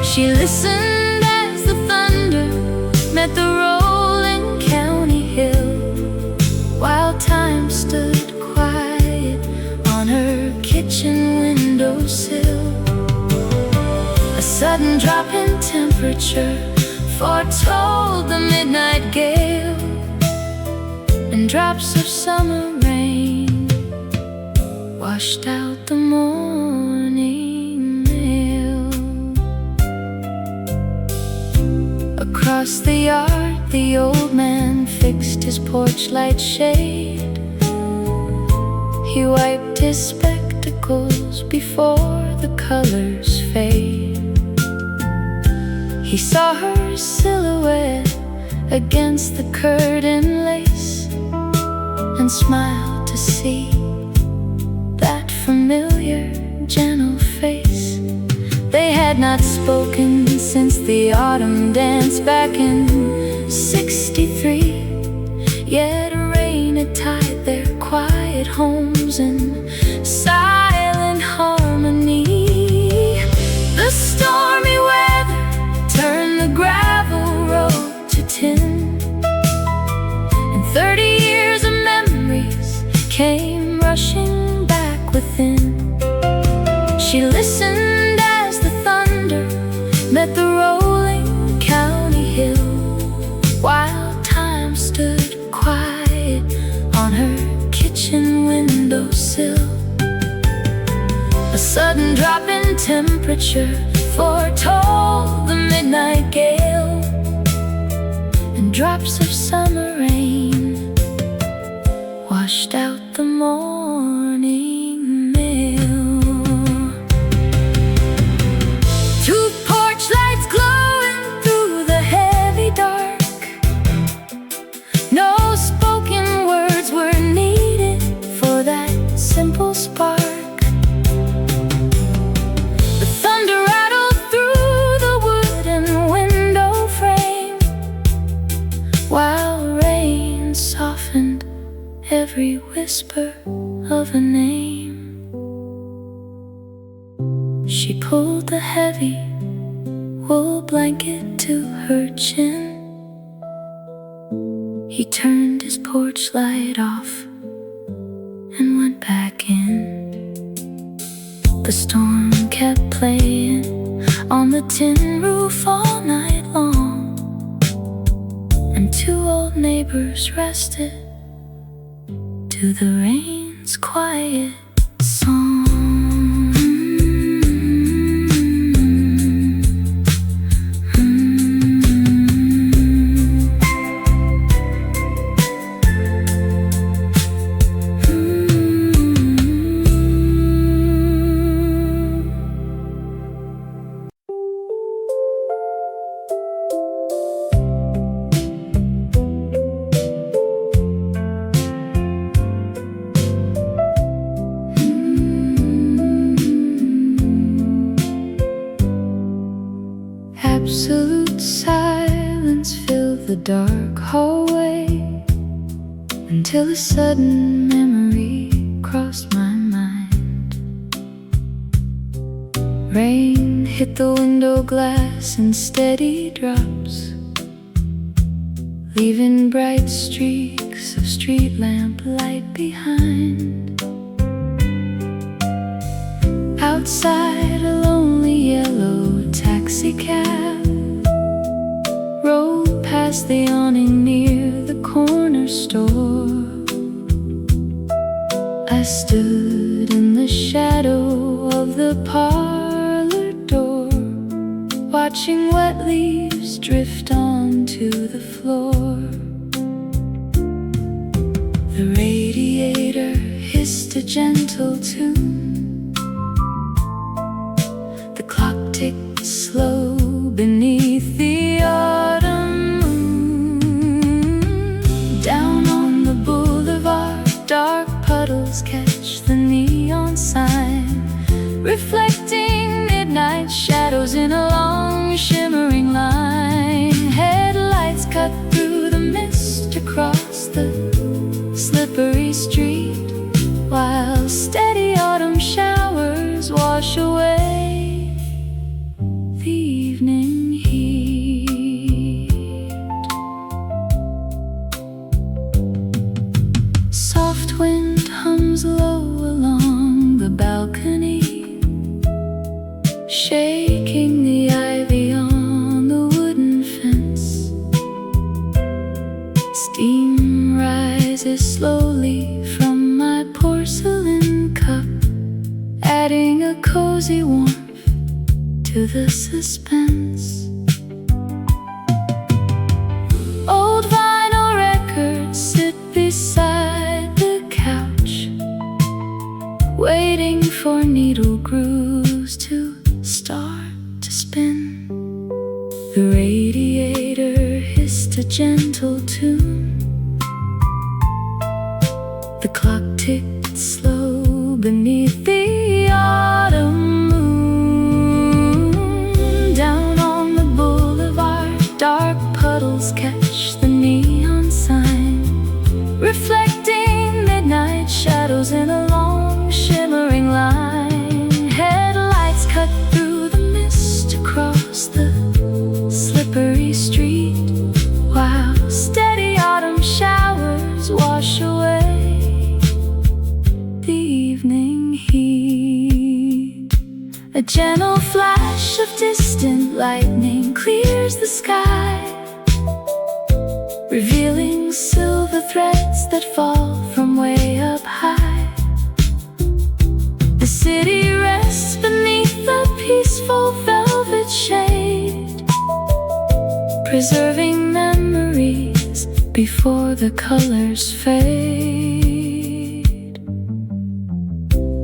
She listened as the thunder met the rolling county hill, while time stood quiet on her kitchen windowsill. A sudden drop in temperature foretold the midnight gale, and drops of summer rain washed out the morning mail. Across the yard, the old man fixed his porch light shade. He wiped his spectacles before the colors fade. He saw her silhouette against the curtain lace and smiled to see that familiar, gentle face. They had not spoken since the autumn dance back in '63. Yet rain had tied their quiet homes in silent harmony. The stormy weather turned the gravel road to tin, and 30 years of memories came rushing back within. She listened as the thunder met the rolling county hill, while time stood quiet on her kitchen windowsill. A sudden drop in temperature foretold the midnight gale, and drops of summer rain washed out the morning mail. Two porch lights glowing through the heavy dark. No spoken words were needed for that simple spark. Every whisper of a name. She pulled the heavy wool blanket to her chin. He turned his porch light off and went back in. The storm kept playing on the tin roof all night long, and two old neighbors rested to the rain's quiet song. Absolute silence filled the dark hallway until a sudden memory crossed my mind. Rain hit the window glass in steady drops, leaving bright streaks of street lamp light behind. Outside, a lonely yellow taxi cab rolled past the awning near the corner store. I stood in the shadow of the parlor door, watching wet leaves drift onto the floor. The radiator hissed a gentle tune. The clock ticked slow beneath the autumn moon. Down on the boulevard, dark puddles catch the neon sign, reflecting midnight shadows in a long shimmering line. Headlights cut through the mist across the slippery street, while steady autumn showers wash away the evening heat. Soft wind hums low along the balcony, shaking the ivy on the wooden fence. Steam rises slowly from my porcelain cup, adding a cozy warmth to the suspense. Old vinyl records sit beside the couch, waiting for needle grooves to start to spin. The radiator hissed a gentle tune. The clock ticked slow beneath the autumn moon. Down on the boulevard, dark puddles catch the neon sign, reflecting midnight shadows in a long shimmering line. Headlights cut through the mist across the slippery street, while steady autumn showers wash away the evening heat. A gentle flash of distant lightning clears the sky, revealing silver threads that fall from way up high. The city rests beneath a peaceful velvet shade, preserving memories before the colors fade.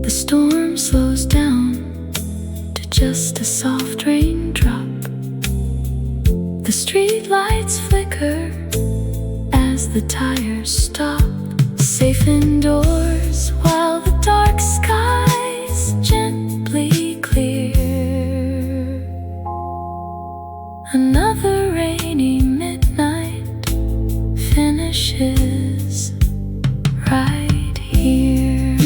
The storm slows down to just a soft raindrop. The street lights flicker as the tires stop. Safe indoors while the dark skies gently clear. Another rainy midnight finishes right here.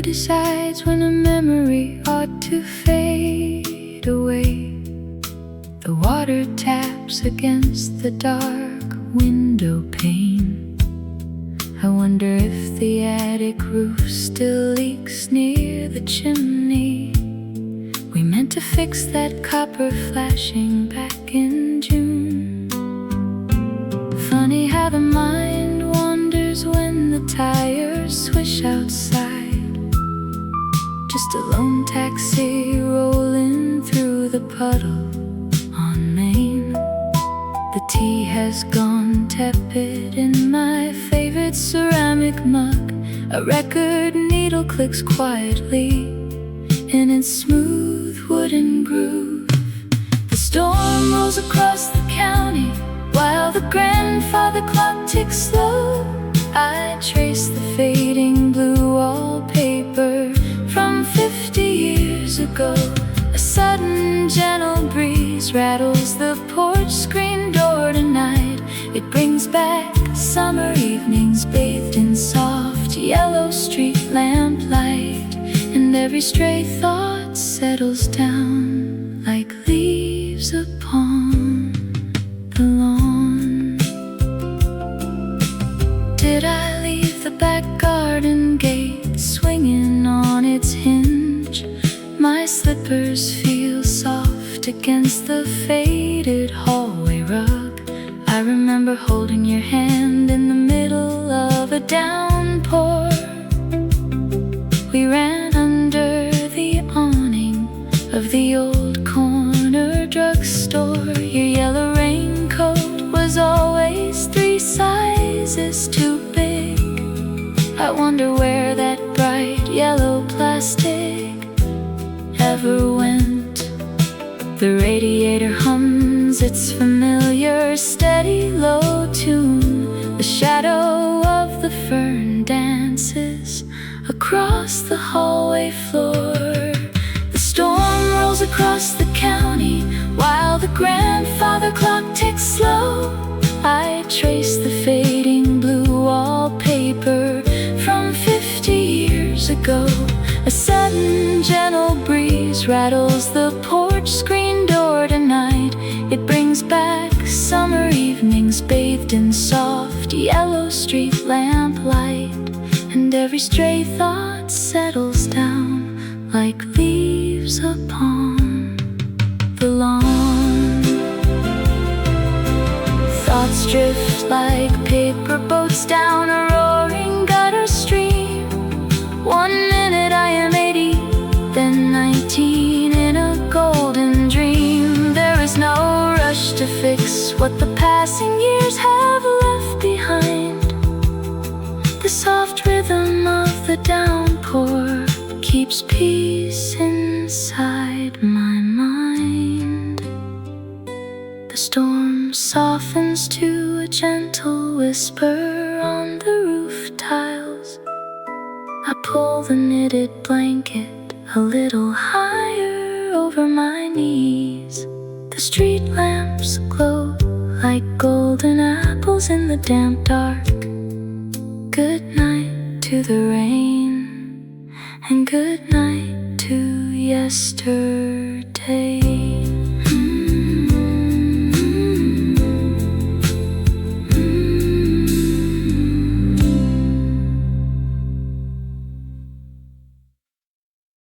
decides when a memory ought to fade away? The water taps against the dark window pane. I wonder if the attic roof still leaks near the chimney. We meant to fix that copper flashing back in June. Funny how the mind wanders when the tires swish outside. Just a lone taxi rolling through the puddle on Main. The tea has gone tepid in my favorite ceramic mug. A record needle clicks quietly in its smooth wooden groove. The storm rolls across the county while the grandfather clock ticks slow. I trace the fading blue wallpaper from 50 years ago. A sudden gentle breeze rattles the porch screen door tonight. It brings back summer evenings bathed in soft yellow street lamplight. And every stray thought settles down like leaves upon the lawn. Did I leave the back garden gate swinging on its hinge? My slippers feel soft against the faded hallway rug. I remember holding your hand in the middle of a downpour. We ran under the awning of the old corner drugstore. Your yellow raincoat was always 3 sizes too big. I wonder where that bright yellow plastic ever went. The radiator hums its familiar steady low tune. The shadow of the fern dances across the hallway floor. The storm rolls across the county while the grandfather clock ticks slow. I trace the fading blue wallpaper from 50 years ago. A sudden gentle breeze rattles the porch screen door tonight. It brings back summer evenings bathed in soft yellow street lamplight. And every stray thought settles down like leaves upon the lawn. Thoughts drift like paper boats down a roaring gutter stream. 1 minute I am 80, then 19 in a golden dream. There is no rush to fix what the passing years have left behind. The soft rhythm of the downpour keeps peace inside my mind. The storm softens to a gentle whisper on the roof tiles. I pull the knitted blanket a little higher over my knees. The street lamps glow like golden apples in the damp dark. Good night to the rain, and good night to yesterday.